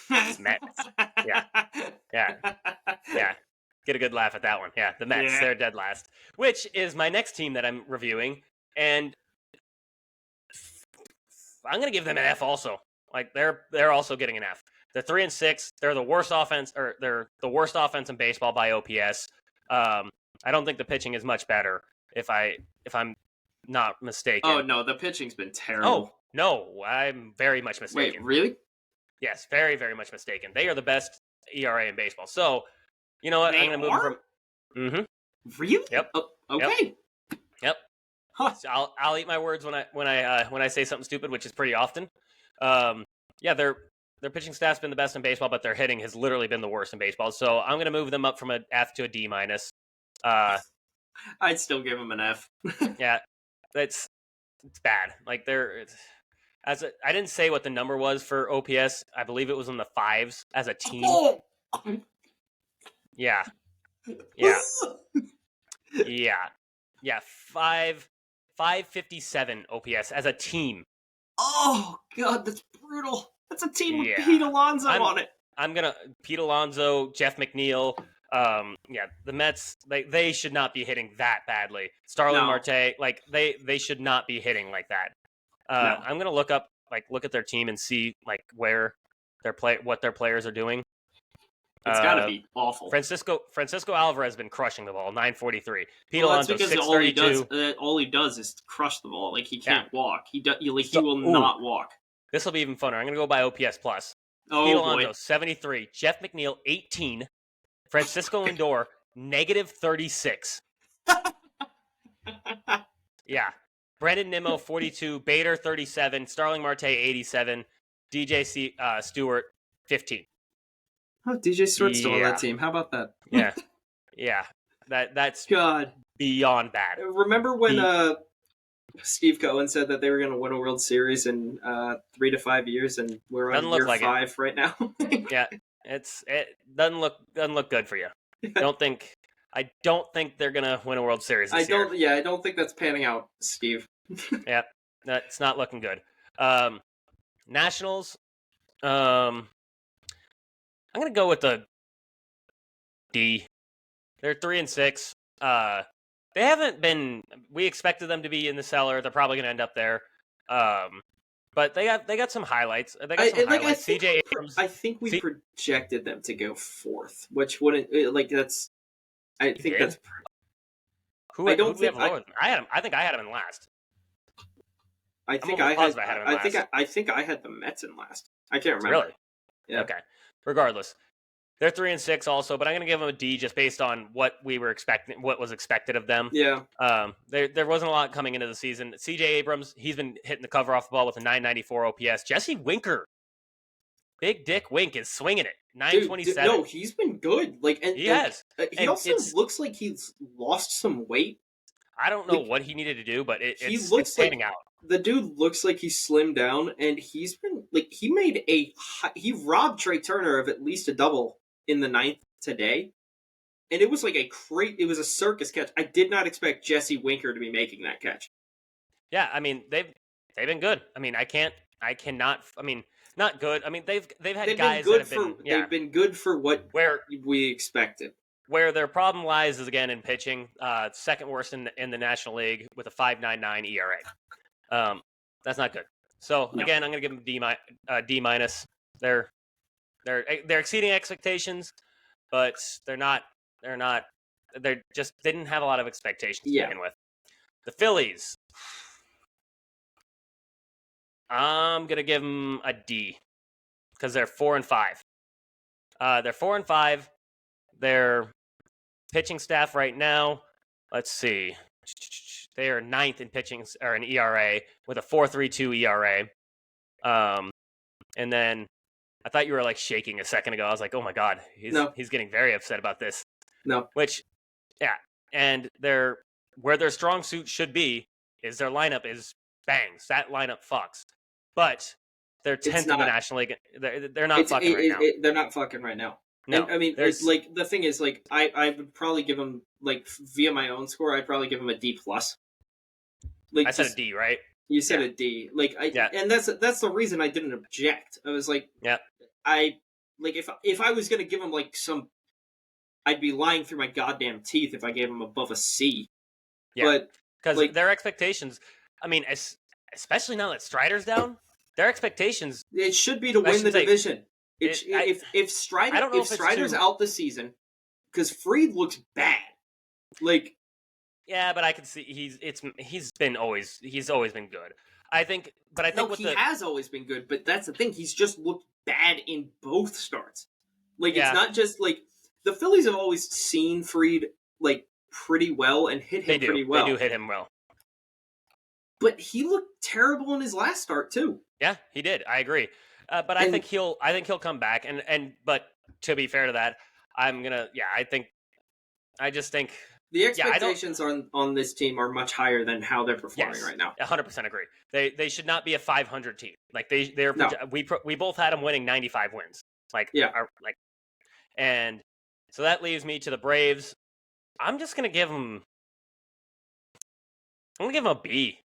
Mets. Yeah. Get a good laugh at that one. Yeah, the Mets. Yeah. They're dead last. Which is my next team that I'm reviewing, and I'm going to give them an F also. Like, they're also getting an F. They're 3-6. They're the worst offense, or they're the worst offense in baseball by OPS. I don't think the pitching is much better. If I'm not mistaken. Oh no, the pitching's been terrible. Oh no, I'm very much mistaken. Wait, really? Yes, very, very much mistaken. They are the best ERA in baseball. So, you know what? I'm going to move them from. Mm-hmm. Really? Yep. Okay. Yep. Huh. So I'll eat my words when I say something stupid, which is pretty often. Yeah, their pitching staff's been the best in baseball, but their hitting has literally been the worst in baseball. So I'm going to move them up from an F to a D-. I'd still give them an F. Yeah, it's bad. Like, I didn't say what the number was for OPS. I believe it was in the 5s as a team. Oh! Yeah. 557 OPS as a team. Oh God, that's brutal. That's a team with Pete Alonso on it. I'm gonna Pete Alonso, Jeff McNeil. The Mets, they should not be hitting that badly. Starling Marte, like they should not be hitting like that. I'm gonna look at their team and see like what their players are doing. It's got to be awful. Francisco Alvarez has been crushing the ball, 943. Pete Well, that's Alonso, because 632. all he does is crush the ball. Like, he can't walk. He will Ooh, not walk. this will be even funner. I'm going to go by OPS plus. Oh, Pete boy. Alonso, 73. Jeff McNeil, 18. Francisco Lindor, negative 36. Yeah. Brandon Nimmo, 42. Bader, 37. Starling Marte, 87. DJ Stewart, 15. Oh, DJ Stewart's still on that team. How about that? Yeah. Yeah. That's God, beyond bad. Remember when Steve Cohen said that they were going to win a World Series in 3 to 5 years, and we're on year 5 right now? Yeah, it doesn't look good for you. I don't think they're gonna win a World Series this year. Yeah, I don't think that's panning out, Steve. Yeah, that's not looking good. Nationals. I'm gonna go with the D. They're 3-6. They haven't been. We expected them to be in the cellar. They're probably gonna end up there. But they got some highlights. They got some highlights. CJ Abrams. I think we projected them to go 4th, which wouldn't that's. I think that's. Who we have lower than? I think I had them in last. I think I had the Mets in last. I can't remember. Really? Yeah. Okay. Regardless, they're 3-6 also, but I'm going to give them a D just based on what we were expecting, what was expected of them. Yeah. There wasn't a lot coming into the season. CJ Abrams, he's been hitting the cover off the ball with a 994 OPS. Jesse Winker, Big Dick Wink, is swinging it. 927. No, he's been good. He has. He also looks like he's lost some weight. I don't know what he needed to do, but it's standing out. The dude looks like he's slimmed down, and he's been he robbed Trey Turner of at least a double in the 9th today, and it was like it was a circus catch. I did not expect Jesse Winker to be making that catch. Yeah, I mean they've been good. I mean cannot. I mean not good. I mean they've had guys that have been they've been good for what we expected. Where their problem lies is again in pitching, second worst in the National League with a 5.99 ERA. That's not good. So again, I'm going to give them D minus. They're exceeding expectations, but they just didn't have a lot of expectations to begin with. The Phillies, I'm going to give them a D because they're 4-5. They're 4-5. Their pitching staff right now, let's see. They are 9th in pitching or an ERA with a 4.32 ERA. And then I thought you were like shaking a second ago. I was like, oh my God, he's getting very upset about this. No. Which, yeah. And where their strong suit should be is their lineup is bangs. That lineup fucks. But they're 10th in the National League. They're not fucking right now. They're not fucking right now. No, and, I mean, it's like the thing is, like I would probably give them via my own score. I'd probably give them a D plus. I said a D, right? You said a D. And that's the reason I didn't object. I was like, if I was gonna give them I'd be lying through my goddamn teeth if I gave them above a C. Yeah, but because their expectations, I mean, especially now that Strider's down, their expectations it should be to win the division. If Strider's out this season, because Fried looks bad. Yeah, but I can see he's always been good. I think he has always been good, but that's the thing. He's just looked bad in both starts. It's not just the Phillies have always seen Fried pretty well and hit him pretty well. They do hit him well. But he looked terrible in his last start too. Yeah, he did. I agree. But I think he'll come back. But to be fair to that, I just think the expectations on this team are much higher than how they're performing right now. 100% agree. They should not be a 500 team. We both had them winning 95 wins. And so that leaves me to the Braves. I'm going to give them a B.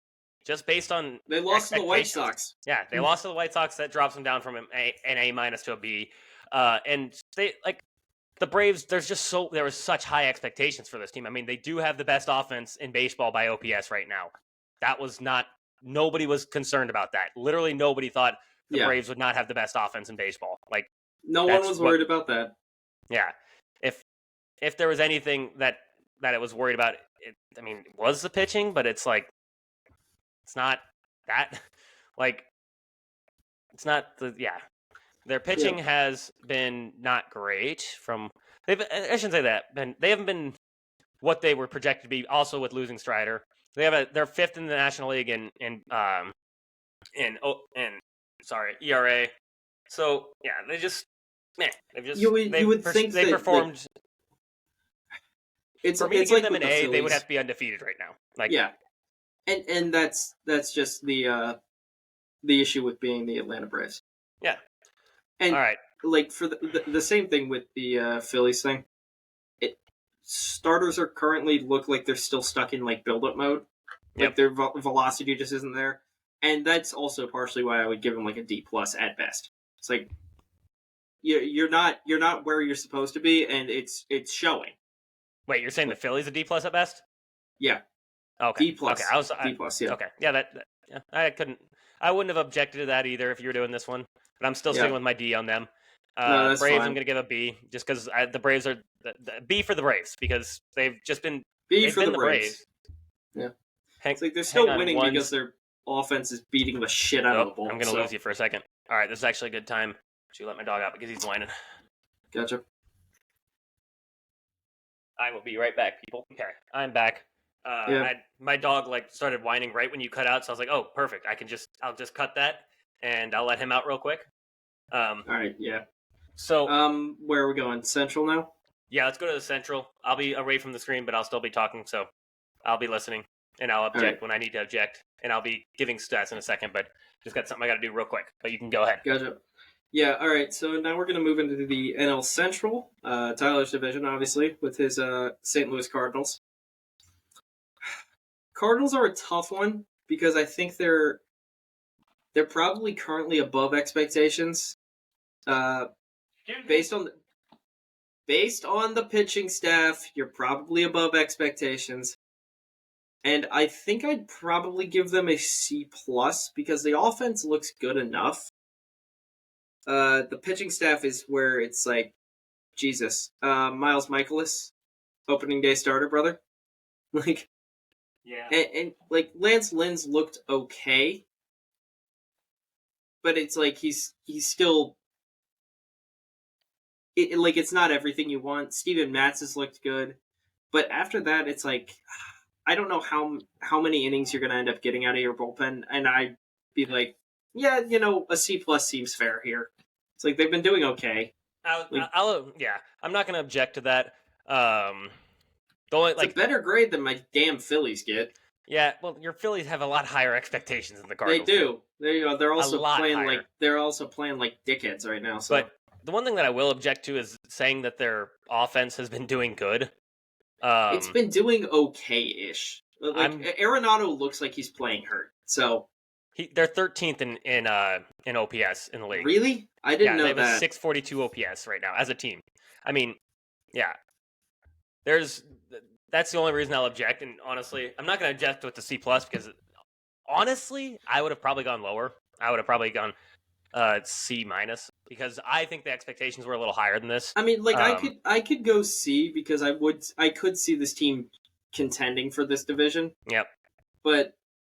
Just based on they lost to the White Sox. Yeah, they lost to the White Sox. That drops them down from an A minus to a B. And they the Braves. There was such high expectations for this team. I mean, they do have the best offense in baseball by OPS right now. Nobody was concerned about that. Literally, nobody thought the Braves would not have the best offense in baseball. No one was worried about that. Yeah. If there was anything that it was worried about, it was the pitching, but it's like it's not that like it's not the Their pitching has been not great I shouldn't say that. They haven't been what they were projected to be. Also with losing Strider, they're fifth in the National League in ERA. So yeah, You would think they that performed. It's For me to it's give like them with an the A, Phillies. they would have to be undefeated right now. Like yeah, and that's just the issue with being the Atlanta Braves. Yeah. And all right. Like for the same thing with the Phillies thing. Starters are currently look like they're still stuck in like build up mode. Like their velocity just isn't there, and that's also partially why I would give them like a D+ at best. It's like you're not where you're supposed to be, and it's showing. Wait, you're saying the Phillies a D+ at best? Yeah. Okay. D+. Okay. D+. Yeah. Okay. Yeah. I wouldn't have objected to that either if you were doing this one, but I'm still sticking with my D on them. No, that's Braves, fine. I'm gonna give a B just because the Braves are the B for the Braves because they've just been B they've for been the Braves. Yeah. It's like they're still winning because their offense is beating the shit out of the ball. I'm gonna lose you for a second. All right, this is actually a good time to let my dog out because he's whining. Gotcha. I will be right back, people. Okay, I'm back. My dog started whining right when you cut out, so I was like, "Oh, perfect! I'll just cut that and I'll let him out real quick." All right, yeah. So, where are we going? Central now? Yeah, let's go to the Central. I'll be away from the screen, but I'll still be talking, so I'll be listening and I'll object when I need to object, and I'll be giving stats in a second. But just got something I got to do real quick. But you can go ahead. Gotcha. Yeah, all right. So now we're going to move into the NL Central, Tyler's division, obviously, with his St. Louis Cardinals. Cardinals are a tough one because I think they're probably currently above expectations. Based on the pitching staff, you're probably above expectations. And I think I'd probably give them a C+ because the offense looks good enough. The pitching staff is where it's like, Jesus, Miles Michaelis, opening day starter, brother. Like, yeah, and like Lance Lynn's looked okay, but it's like he's still, it's not everything you want. Steven Matz has looked good, but after that, it's like, I don't know how many innings you're going to end up getting out of your bullpen, and I'd be like, yeah, a C+ seems fair here. It's like they've been doing okay. I'm not going to object to that. It's a better grade than my damn Phillies get. Yeah, well, your Phillies have a lot higher expectations than the Cardinals. They do. They're also playing like dickheads right now. So. But the one thing that I will object to is saying that their offense has been doing good. It's been doing okay-ish. Like Arenado looks like he's playing hurt. So they're 13th in OPS in the league. Really? I didn't know that. They have a 642 OPS right now as a team. I mean, yeah. That's the only reason I'll object. And honestly, I'm not going to object with the C+ because honestly, I would have probably gone lower. I would have probably gone C- because I think the expectations were a little higher than this. I mean, like I could go C because I could see this team contending for this division. Yep. But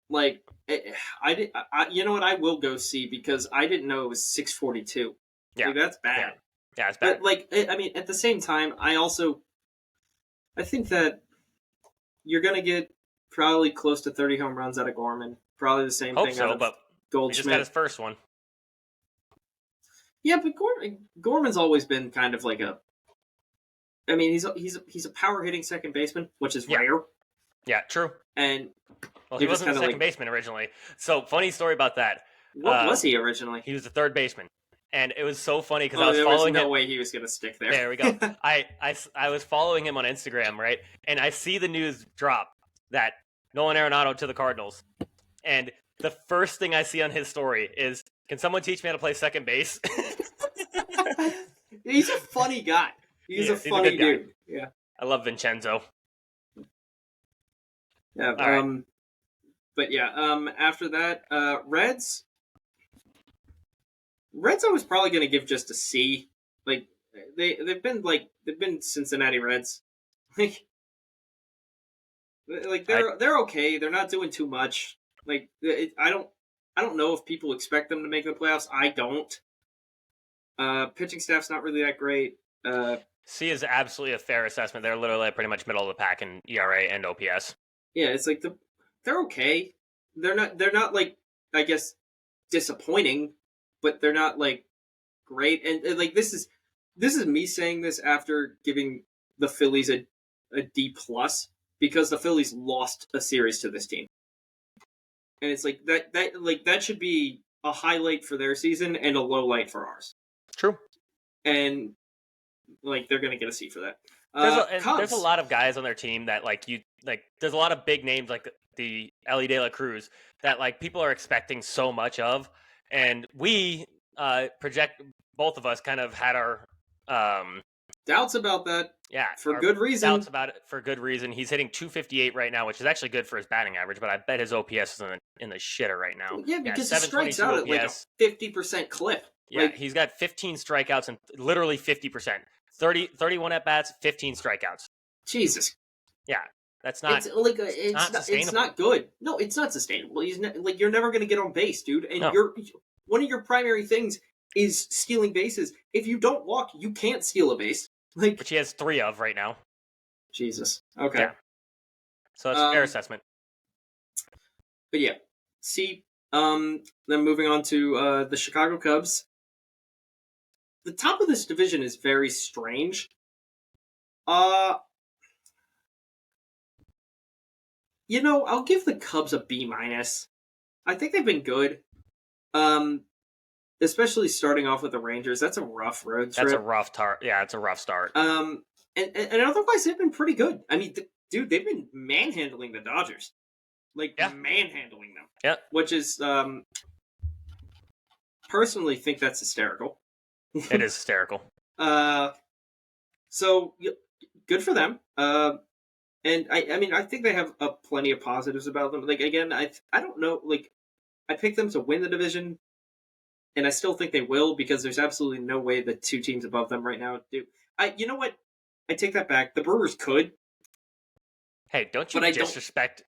like you know what? I will go C because I didn't know it was 642. Yeah, like, that's bad. Yeah, it's bad. But like, I mean, at the same time, I think that you're gonna get probably close to 30 home runs out of Gorman. Probably the same thing out of Goldschmidt. He just got his first one. Yeah, but Gorman's always been kind of like a. I mean, he's a power hitting second baseman, which is rare. Yeah, true. And he wasn't a second baseman originally. So funny story about that. What was he originally? He was a third baseman, and it was so funny because I was following him. There was no way he was going to stick there. There we go. I was following him on Instagram, right, and I see the news drop that Nolan Arenado to the Cardinals, and the first thing I see on his story is, "Can someone teach me how to play second base?" He's a funny guy. He's a funny dude. Yeah. I love Vincenzo. Yeah. Right. But yeah. After that, Reds. I was probably going to give just a C. Like, they've been Cincinnati Reds. Like they're okay. They're not doing too much. Like I don't know if people expect them to make the playoffs. I don't. Pitching staff's not really that great. C is absolutely a fair assessment. They're literally pretty much middle of the pack in ERA and OPS. Yeah, it's like they're okay. They're not like, I guess, disappointing, but they're not like great. And like this is me saying this after giving the Phillies a D plus, because the Phillies lost a series to this team, and it's like that should be a highlight for their season and a low light for ours. True. And like they're gonna get a C for that. There's a lot of guys on their team that there's a lot of big names like the Ellie De La Cruz that like people are expecting so much of, and we project both of us kind of had our doubts about that. Yeah, for good reason. Doubts about it for good reason. He's hitting .258 right now, which is actually good for his batting average, but I bet his OPS is in the shitter right now. Well, yeah, because he strikes out at like a 50% clip. Yeah, like, he's got 15 strikeouts and literally 50%. 31 at bats, 15 strikeouts. Jesus. Yeah, that's not. It's not good. No, it's not sustainable. You're never going to get on base, dude. And one of your primary things is stealing bases. If you don't walk, you can't steal a base. Which he has 3 of right now. Jesus. Okay. Yeah. So it's a fair assessment. But yeah, see. Then moving on to the Chicago Cubs. The top of this division is very strange. I'll give the Cubs a B minus. I think they've been good. Especially starting off with the Rangers. That's a rough road trip. That's a rough start. Yeah, it's a rough start. And otherwise they've been pretty good. I mean, dude, they've been manhandling the Dodgers. Manhandling them. Yeah. Which is, personally think that's hysterical. It is hysterical. So good for them. And I think they have plenty of positives about them. Like, again, I don't know. Like, I picked them to win the division, and I still think they will, because there's absolutely no way the 2 teams above them right now do. You know what? I take that back. The Brewers could. Hey, don't you disrespect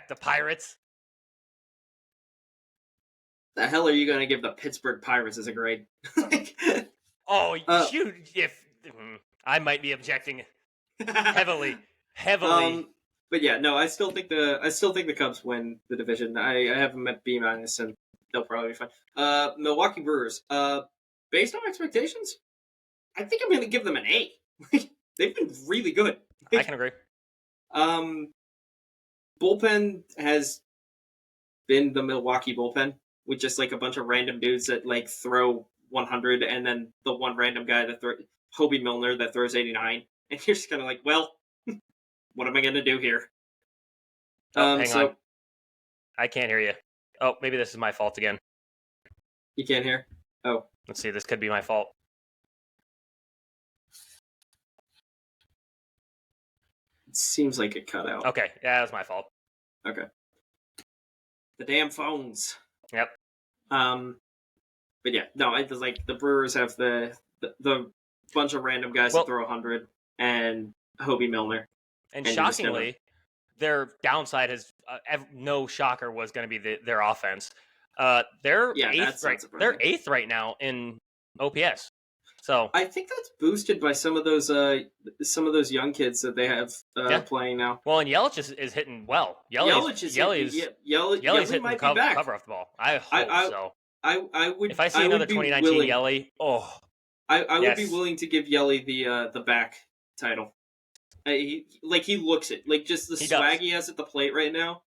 the Pirates? The hell are you going to give the Pittsburgh Pirates as a grade? I might be objecting heavily. But yeah, no, I still think the Cubs win the division. I have them at B minus, and they'll probably be fine. Milwaukee Brewers. Based on expectations, I think I'm going to give them an A. They've been really good. I can agree. Bullpen has been the Milwaukee bullpen, with just like a bunch of random dudes that like throw 100, and then the one random guy that Hobie Milner that throws 89, and you're just kind of like, well, what am I going to do here? Hang on. I can't hear you. Oh, maybe this is my fault again. You can't hear? Oh. Let's see, this could be my fault. It seems like it cut out. Okay, yeah, that was my fault. Okay. The damn phones. Yep. But yeah, no, it's like the Brewers have the bunch of random guys that throw 100, and Hobie Milner. And shockingly, their downside is no shocker was going to be their offense. They're eighth right now in OPS. So I think that's boosted by some of those young kids that they have playing now. Well, and Yelich is hitting well. Yelich hitting the cover off the ball. I hope so. I would. If I see another 2019 Yelly, I would be willing to give Yelly the back title. He looks it, like, just the swag he has at the plate right now.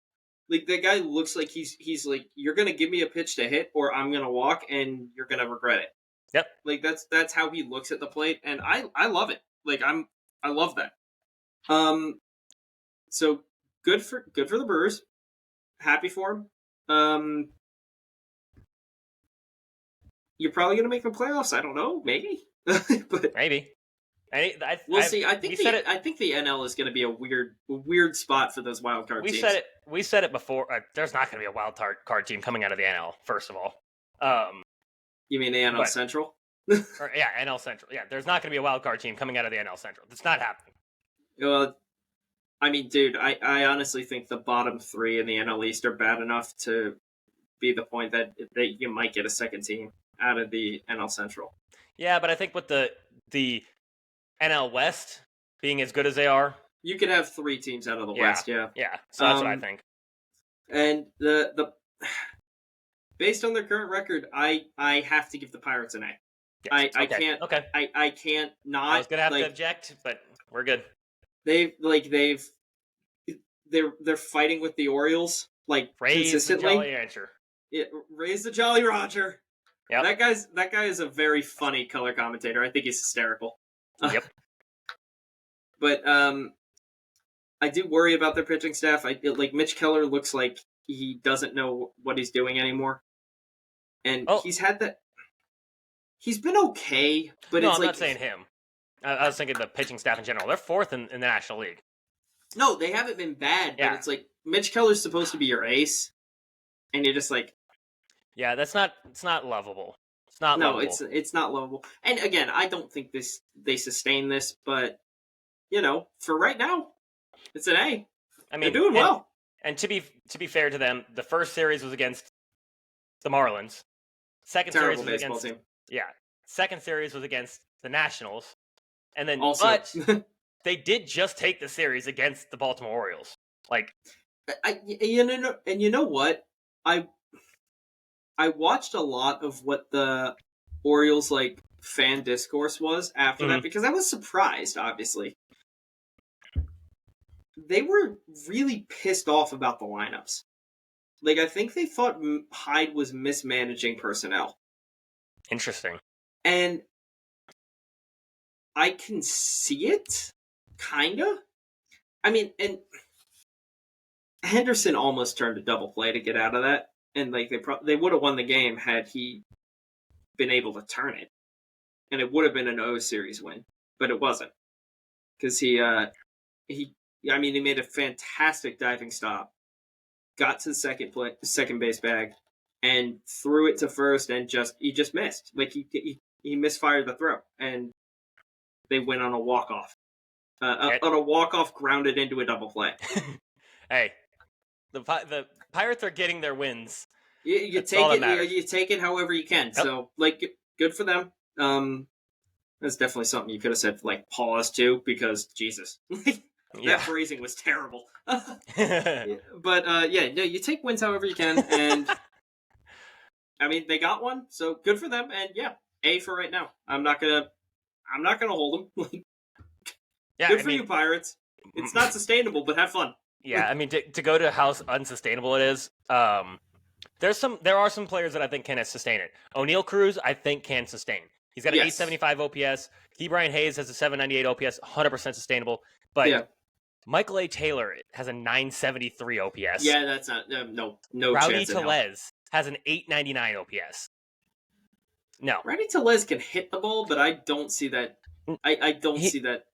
Like, that guy looks like he's like, you're gonna give me a pitch to hit, or I'm gonna walk, and you're gonna regret it. Yep. Like, that's how he looks at the plate, and I love it. Like, I love that. So good for the Brewers. Happy for him. You're probably gonna make the playoffs. I don't know, maybe, but maybe. We'll see. I think the NL is going to be a weird spot for those wild card teams. We said it before. There's not going to be a wild card team coming out of the NL. First of all, you mean the NL Central? Or yeah, NL Central. Yeah, there's not going to be a wild card team coming out of the NL Central. It's not happening. Well, I mean, dude, I honestly think the bottom three in the NL East are bad enough to be the point that you might get a second team out of the NL Central. Yeah, but I think with the NL West being as good as they are, you could have three teams out of the West. Yeah, yeah. So that's what I think. And the based on their current record, I have to give the Pirates an A. Yes. I can't. Okay. I can't not. I was gonna have to object, but we're good. They're fighting with the Orioles Raise consistently. The Jolly Rancher. Raise the Jolly Roger. Yep. That guy is a very funny color commentator. I think he's hysterical. Yep. But I do worry about their pitching staff. Mitch Keller looks like he doesn't know what he's doing anymore, and he's had that. He's been okay, but no, I'm not saying him. I was thinking the pitching staff in general. They're fourth in the National League. No, they haven't been bad, but it's like Mitch Keller's supposed to be your ace, and you're just like, yeah, it's not lovable. It's not. No, lovable. it's not lovable. And again, I don't think they sustain this, but for right now, it's an A. I mean, they're doing well. And to be fair to them, the first series was against the Marlins. Second Terrible series was baseball against team. Yeah. Second series was against the Nationals. And then also, but they did just take the series against the Baltimore Orioles. And you know what? I watched a lot of what the Orioles fan discourse was after that because I was surprised, obviously. They were really pissed off about the lineups. I think they thought Hyde was mismanaging personnel. Interesting. And I can see it, kinda. I mean, and Henderson almost turned a double play to get out of that, and they would have won the game had he been able to turn it, and it would have been an O series win, but it wasn't because he made a fantastic diving stop, got to the second base bag, and threw it to first, and he just missed. He misfired the throw, and they went on a walk-off. On a walk-off grounded into a double play. Hey, the Pirates are getting their wins. You take it however you can. Yep. So, good for them. That's definitely something you could have said pause too, because Jesus. That phrasing was terrible. But you take wins however you can, and I mean they got one, so good for them. And A for right now. I'm not gonna hold them. Good for you, Pirates. It's not sustainable, but have fun. Yeah, I mean to go to how unsustainable it is. There are some players that I think can sustain it. O'Neal Cruz, I think, can sustain. He's got an 875 OPS. Brian Hayes has a 798 OPS, 100% sustainable. But Michael A. Taylor has a 973 OPS. Yeah, that's not no Rowdy chance. Tellez has an 899 OPS. No, Rowdy Tellez can hit the ball, but I don't see that. I don't see that.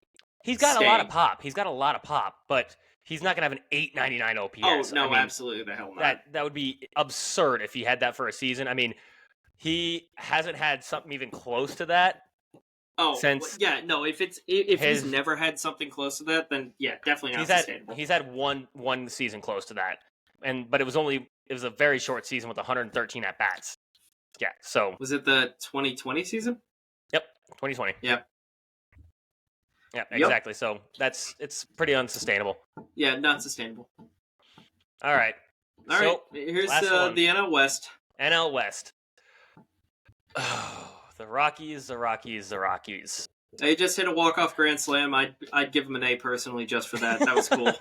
He's got a lot of pop. But he's not going to have an 899 OPS. Oh, no, absolutely the hell not. That would be absurd if he had that for a season. I mean, he hasn't had something even close to that. Oh, if he's never had something close to that, then definitely not sustainable. He's had one season close to that. But it was a very short season with 113 at bats. Yeah, so was it the 2020 season? Yep, 2020. Yep. Yeah, exactly. So it's pretty unsustainable. Yeah, not sustainable. All right. Here's the NL West. NL West. Oh, the Rockies. They just hit a walk-off grand slam. I'd give them an A personally just for that. That was cool.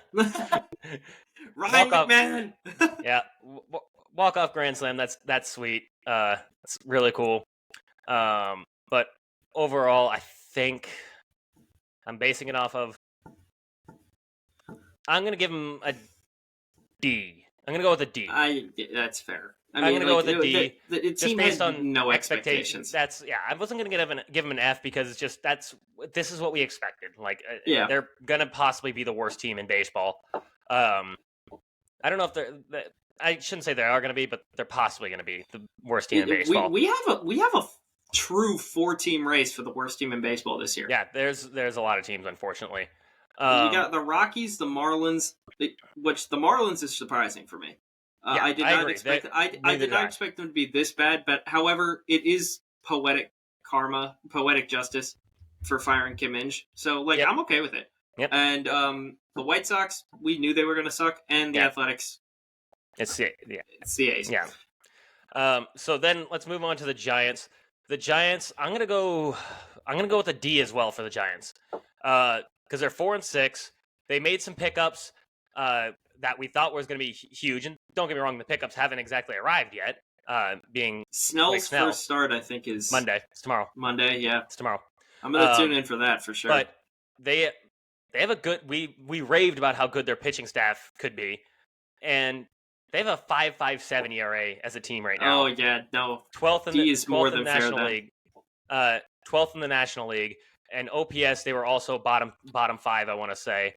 Ryan McMahon. Yeah, walk-off grand slam. That's sweet. It's really cool. But overall, I think I'm basing it off of. I'm gonna give him a D. I'm gonna go with a D. That's fair. I'm going to go with a D. The team based on no expectations. I wasn't going to give him an F because it's just this is what we expected. They're going to possibly be the worst team in baseball. I don't know if I shouldn't say they are going to be, but they're possibly going to be the worst team in baseball. We have a true 4-team race for the worst team in baseball this year. Yeah, there's a lot of teams, unfortunately. You got the Rockies, the Marlins, which the Marlins is surprising for me. Yeah, I did I not agree. expect. I Neither did did not I. expect them to be this bad. But however, it is poetic karma, poetic justice for firing Kim Inge. So Yep. I'm okay with it. Yep. And the White Sox, we knew they were going to suck, and the Yeah. Athletics, It's the A's. Yeah. So then let's move on to the Giants. The Giants, I'm gonna go with a D as well for the Giants, because they're 4-6. They made some pickups that we thought was going to be huge, and don't get me wrong, the pickups haven't exactly arrived yet. Being Snell's Snell. first start, I think, is Monday. It's tomorrow. Monday, yeah. It's tomorrow. I'm gonna tune in for that for sure. But they have a good. We raved about how good their pitching staff could be, and they have a 5.57 ERA as a team right now. Oh yeah, no. 12th in the National League. 12th in the National League, and OPS they were also bottom 5. I want to say.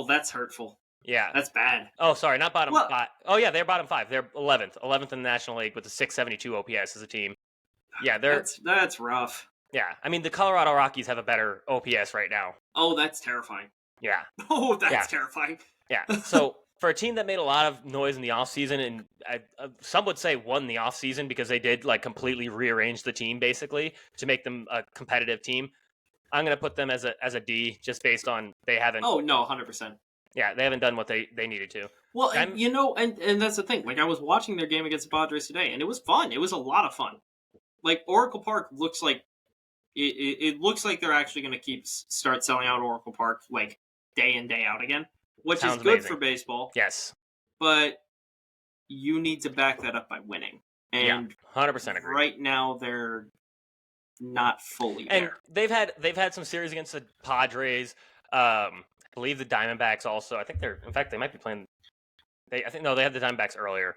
That's hurtful. Yeah, that's bad. Oh, sorry, not bottom 5. Oh yeah, they're bottom 5. They're 11th in the National League with a 672 OPS as a team. Yeah, that's rough. Yeah, I mean the Colorado Rockies have a better OPS right now. Oh, that's terrifying. Yeah. Oh, that's terrifying. Yeah. So for a team that made a lot of noise in the offseason, and some would say won the offseason because they did completely rearrange the team basically to make them a competitive team, I'm going to put them as a D just based on they haven't. Oh, no, 100%. Yeah, they haven't done what they needed to. Well, and that's the thing. I was watching their game against the Padres today, and it was fun. It was a lot of fun. Oracle Park looks like it looks like they're actually going to start selling out Oracle Park day in, day out again, which is good for baseball. Yes. But you need to back that up by winning. And 100% agree. Right now, they're not fully and there. They've had some series against the Padres. I believe the Diamondbacks also. I think they might be playing. They had the Diamondbacks earlier.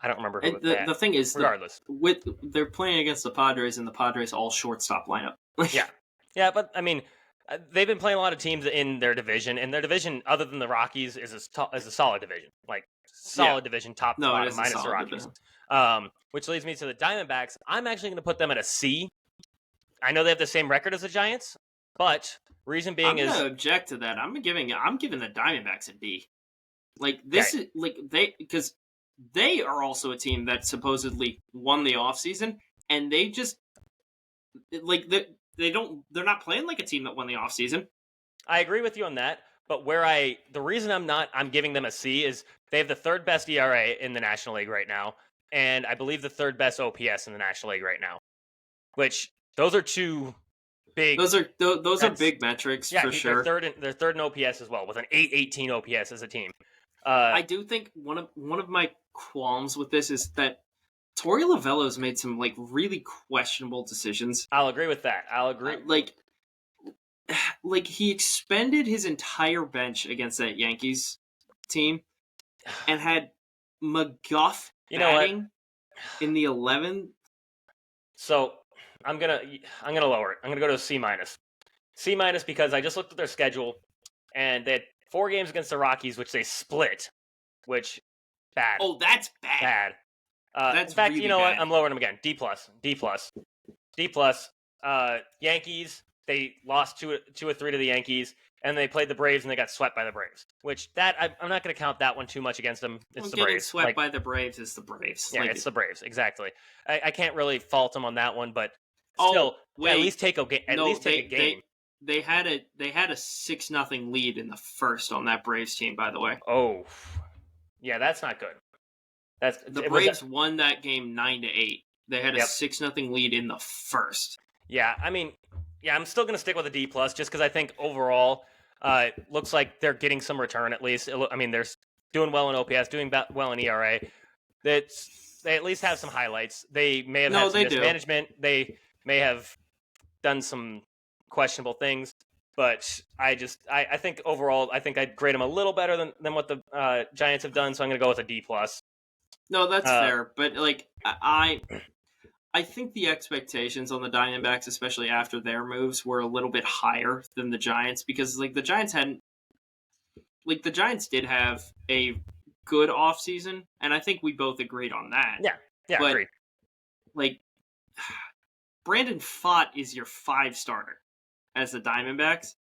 I don't remember who. The thing is, regardless, they're playing against the Padres, and the Padres all shortstop lineup. yeah, but I mean, they've been playing a lot of teams in their division, and their division, other than the Rockies, is a solid division, division, top to bottom, minus the Rockies. Which leads me to the Diamondbacks. I'm actually going to put them at a C. I know they have the same record as the Giants, but reason being I'm gonna object to that. I'm giving the Diamondbacks a D. Because they are also a team that supposedly won the offseason, and they just they're not playing like a team that won the offseason. I agree with you on that, but the reason I'm giving them a C is they have the third best ERA in the National League right now, and I believe the third best OPS in the National League right now. Which those are two big. Those are big metrics for sure. They're third in OPS as well with an 818 OPS as a team. I do think one of my qualms with this is that Torey Lovello's made some really questionable decisions. I'll agree with that. I'll agree. He expended his entire bench against that Yankees team, and had McGuff batting in the 11th. So I'm gonna lower it. I'm gonna go to a C minus. C minus because I just looked at their schedule, and they had 4 games against the Rockies, which they split. Which bad. Oh, that's bad. In fact, really you know bad. what? I'm lowering them again. D plus. Yankees. They lost 2-3 to the Yankees, and they played the Braves, and they got swept by the Braves. Which I'm not going to count that one too much against them. It's the Braves. Getting swept by the Braves is the Braves. Yeah, it's the Braves. Exactly. I can't really fault them on that one, but still, at least take a game. They had a 6-0 lead in the first on that Braves team. By the way. Oh, yeah, that's not good. The Braves won that game 9-8. They had a 6-0 lead in the first. Yeah, I mean, I'm still going to stick with a D plus just because I think overall, it looks like they're getting some return at least. I mean, they're doing well in OPS, doing well in ERA. They at least have some highlights. They may have had some mismanagement. They may have done some questionable things. But I think overall, I think I'd grade them a little better than what the Giants have done. So I'm going to go with a D plus. No, that's fair. But I think the expectations on the Diamondbacks, especially after their moves, were a little bit higher than the Giants because the Giants did have a good offseason, and I think we both agreed on that. Yeah, agreed. Brandon Pfaadt is your 5 starter as the Diamondbacks.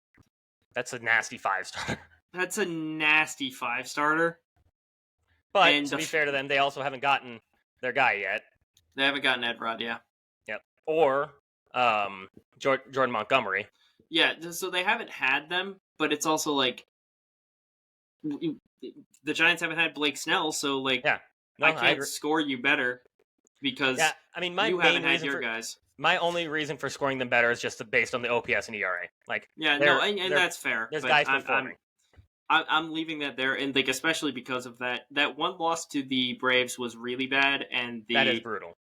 That's a nasty 5-star. That's a nasty 5 starter. But And to be fair to them, they also haven't gotten their guy yet. They haven't gotten Ed Rod, yeah. Yep. Or Jordan Montgomery. Yeah, so they haven't had them, but it's also like the Giants haven't had Blake Snell, so like I can't score you better because I mean, you haven't had your guys. My only reason for scoring them better is just based on the OPS and ERA. Like, and that's fair. There's guys performing. I'm leaving that there, and like especially because of that one loss to the Braves was really bad, and that is brutal.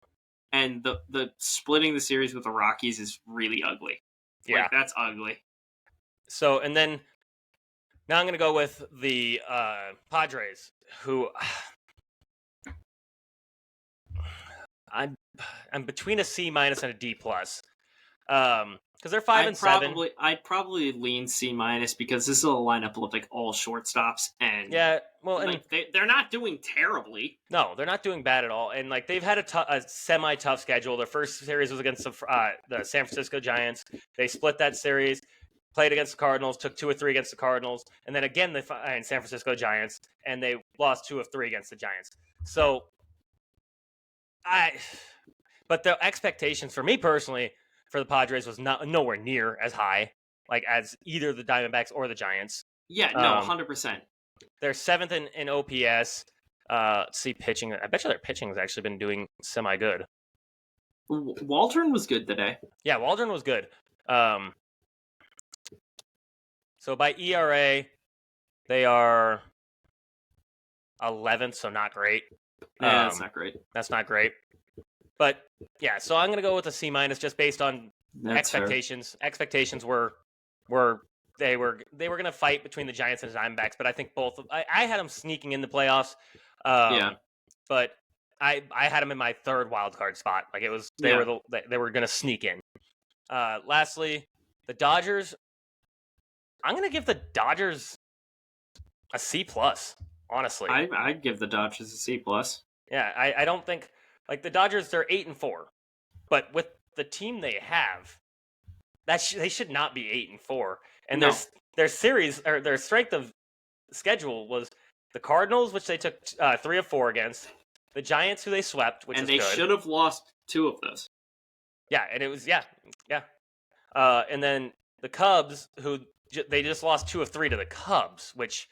And the splitting the series with the Rockies is really ugly. Yeah, like, that's ugly. So, and then now I'm going to go with the Padres, who I'm between a C- and a D+. Because they're 5-7. I'd probably lean C- because this is a lineup of like all shortstops, and and they're not doing terribly. No, they're not doing bad at all, and like they've had a semi-tough schedule. Their first series was against the San Francisco Giants. They split that series, played against the Cardinals, took 2 of 3 against the Cardinals, and then again in San Francisco Giants, and they lost 2 of 3 against the Giants. So, but the expectations for me personally for the Padres was nowhere near as high, like as either the Diamondbacks or the Giants. Yeah, no, 100%. They're 7th in OPS. Let's see pitching. I bet you their pitching has actually been doing semi-good. Waldron was good today. Yeah, Waldron was good. So by ERA, they are 11th, so not great. Yeah, that's not great. That's not great. But yeah, so I'm going to go with a C- just based on expectations. Fair. Expectations were they were going to fight between the Giants and the Diamondbacks, but I think both. I had them sneaking in the playoffs. But I had them in my 3rd wild card spot. Like it was they were going to sneak in. Lastly, the Dodgers. I'm going to give the Dodgers a C+. Honestly, I'd give the Dodgers a C+. Yeah, I don't think. Like the Dodgers, they're 8-4, but with the team they have, they should not be 8-4. And their series or their strength of schedule was the Cardinals, which they took 3 of 4 against, the Giants, who they swept, which is good. And they should have lost 2 of those. Yeah, and it was and then the Cubs, who they just lost 2 of 3 to the Cubs, which.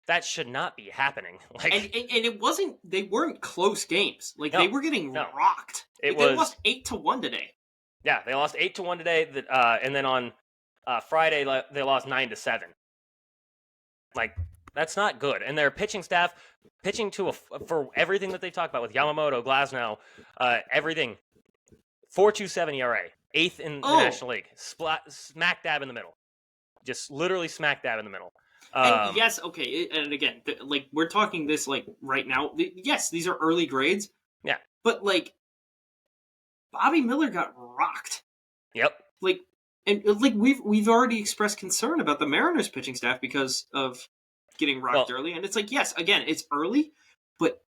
That should not be happening. Like, and it wasn't. They weren't close games. Like they were getting rocked. They lost 8-1 today. Yeah, they lost 8-1 today. And then on Friday they lost 9-7. Like that's not good. And their pitching staff, for everything that they talk about with Yamamoto, Glasnow, everything, 4.27 ERA, 8th in the National League, smack dab in the middle, just literally smack dab in the middle. And yes, okay, and again, like we're talking this like right now. Yes, these are early grades. Yeah, but like Bobby Miller got rocked. Yep. Like, and like we've already expressed concern about the Mariners pitching staff because of getting rocked early, and it's like yes, again, it's early, but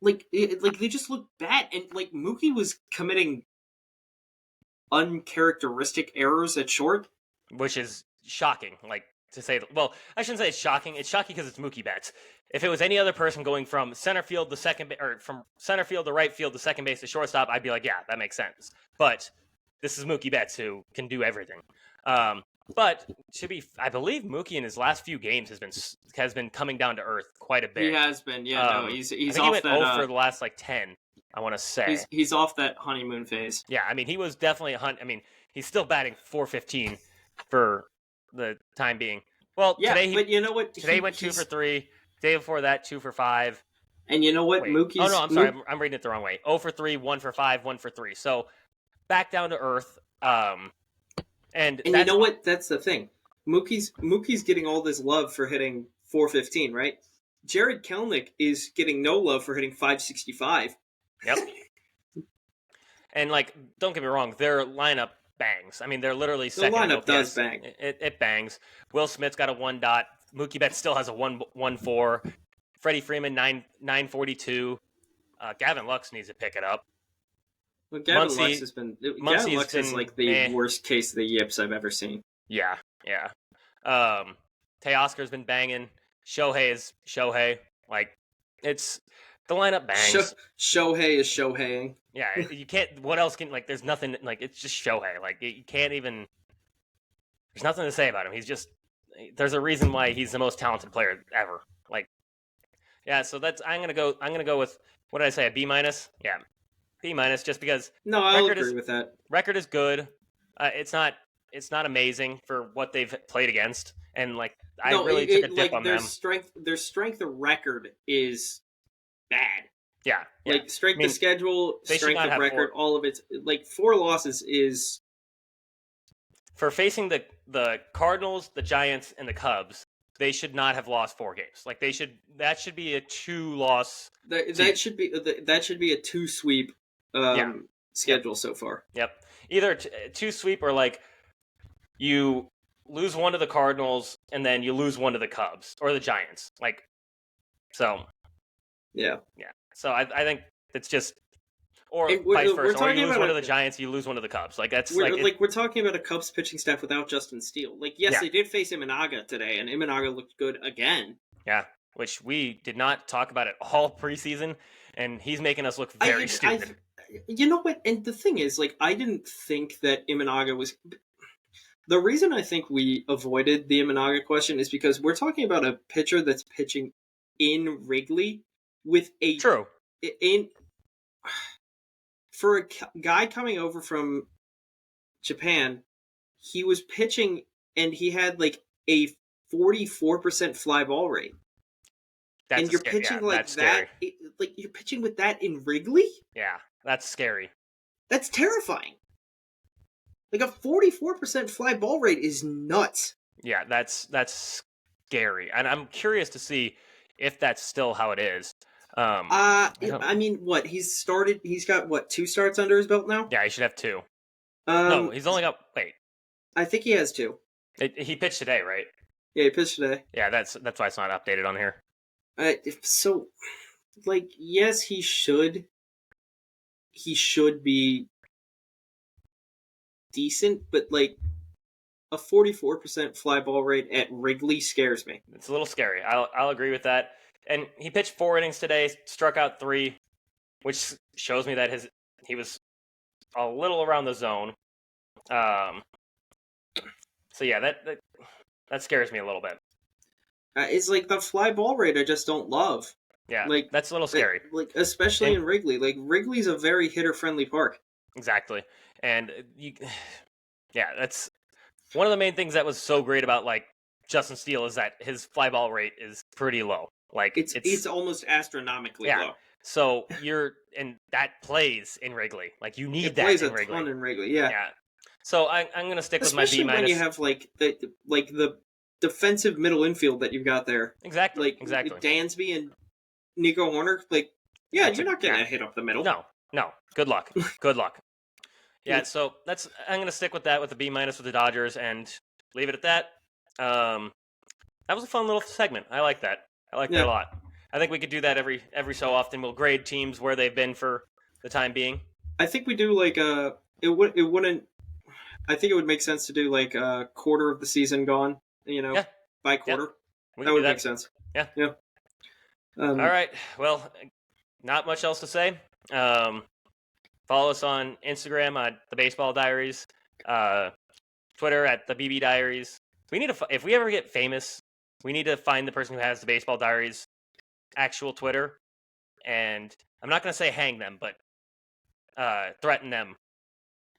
like they just look bad, and like Mookie was committing uncharacteristic errors at short, which is shocking. Like. To say, well, I shouldn't say it's shocking. It's shocking because it's Mookie Betts. If it was any other person going from center field to second, or from center field to right field to second base to shortstop, I'd be like, yeah, that makes sense. But this is Mookie Betts who can do everything. But I believe Mookie in his last few games has been coming down to earth quite a bit. He has been, yeah. He's I think off he went that. 0 for the last 10. I want to say he's off that honeymoon phase. Yeah, I mean he was definitely he's still batting .415 for the time being. Well, yeah, today but you know what? Today went 2 for 3. Day before that, 2 for 5. And you know what? Mookie's... Oh, no, I'm sorry. I'm reading it the wrong way. 0 for 3, 1 for 5, 1 for 3. So, back down to earth. And you know what? That's the thing. Mookie's getting all this love for hitting .415, right? Jared Kelenic is getting no love for hitting .565. Yep. And, like, don't get me wrong. Their lineup bangs. I mean, they're literally second. The lineup does bang. It bangs. Will Smith's got a 1. Mookie Betts still has a 1.4. Freddie Freeman 9.42. Gavin Lux needs to pick it up. Well, Gavin Lux has been like the worst case of the yips I've ever seen. Yeah. Teoscar's been banging. Shohei is Shohei. Like, it's the lineup bangs. Shohei is Shoheiing. Yeah, you can't. What else can like? There's nothing like. It's just Shohei. Like, you can't even. There's nothing to say about him. He's just. There's a reason why he's the most talented player ever. Like, yeah. So that's. I'm gonna go with. What did I say? A B minus. Yeah, B minus. Just because. No, I'll agree with that. Record is good. It's not. It's not amazing for what they've played against, and like I really took a dip on them. Their strength of record is bad. Yeah. Like strength of schedule, strength of record, all of it's like 4 losses is for facing the Cardinals, the Giants, and the Cubs. They should not have lost 4 games. Like that should be a 2-loss. That should be a 2 sweep schedule so far. Yep. Either 2 sweep or like you lose one to the Cardinals and then you lose one to the Cubs or the Giants. Like so. Yeah. So I think it's just or vice versa. Or you lose one of the Giants, you lose one of the Cubs. Like that's we're talking about a Cubs pitching staff without Justin Steele. Like yes, they did face Imanaga today, and Imanaga looked good again. Yeah, which we did not talk about at all preseason, and he's making us look very stupid. You know what? And the thing is, like, I didn't think that Imanaga was. The reason I think we avoided the Imanaga question is because we're talking about a pitcher that's pitching in Wrigley with a for a guy coming over from Japan, he was pitching and he had like a 44% fly ball rate. And you're pitching like that. Like you're pitching with that in Wrigley? Yeah, that's scary. That's terrifying. Like a 44% fly ball rate is nuts. Yeah, that's scary. And I'm curious to see if that's still how it is. I mean, what he's got 2 starts under his belt now? Yeah, he should have 2. No, he's only got I think he has 2. He pitched today, right? Yeah, he pitched today. Yeah, that's why it's not updated on here. So, like, yes, he should be decent, but like a 44% fly ball rate at Wrigley scares me. It's a little scary. I'll agree with that. And he pitched 4 innings today, struck out 3, which shows me that he was a little around the zone. So yeah, that scares me a little bit. It's like the fly ball rate I just don't love. Yeah, like that's a little scary. Like especially in Wrigley. Like Wrigley's a very hitter-friendly park. Exactly. And that's one of the main things that was so great about like Justin Steele is that his fly ball rate is pretty low. Like it's almost astronomically low. So and that plays in Wrigley. Like you need that in Wrigley. It plays a ton in Wrigley. Yeah. So I'm gonna stick with my B minus. When you have like the defensive middle infield that you've got there. Exactly. Like Dansby and Nico Horner. Like you're not getting a hit up the middle. No. Good luck. Good luck. Yeah. So I'm gonna stick with that with the B minus with the Dodgers and leave it at that. That was a fun little segment. I like that. I like that a lot. I think we could do that every so often. We'll grade teams where they've been for the time being. I think we do like it wouldn't. I think it would make sense to do like a quarter of the season gone. By quarter. That would make sense. Yeah. All right. Well, not much else to say. Follow us on Instagram at the Baseball Diaries, Twitter at the BB Diaries. If we ever get famous, we need to find the person who has the Baseball Diaries actual Twitter, and I'm not going to say hang them, but threaten them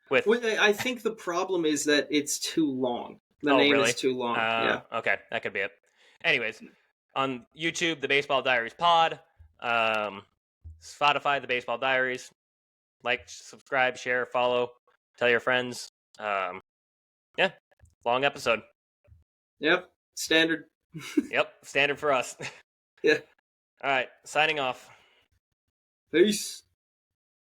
with. Well, I think the problem is that it's too long. The name is too long. Yeah. Okay, that could be it. Anyways, on YouTube, the Baseball Diaries Pod, Spotify, the Baseball Diaries. Like, subscribe, share, follow, tell your friends. Long episode. Yep, standard. Yep, standard for us. Yeah. All right, signing off. Peace.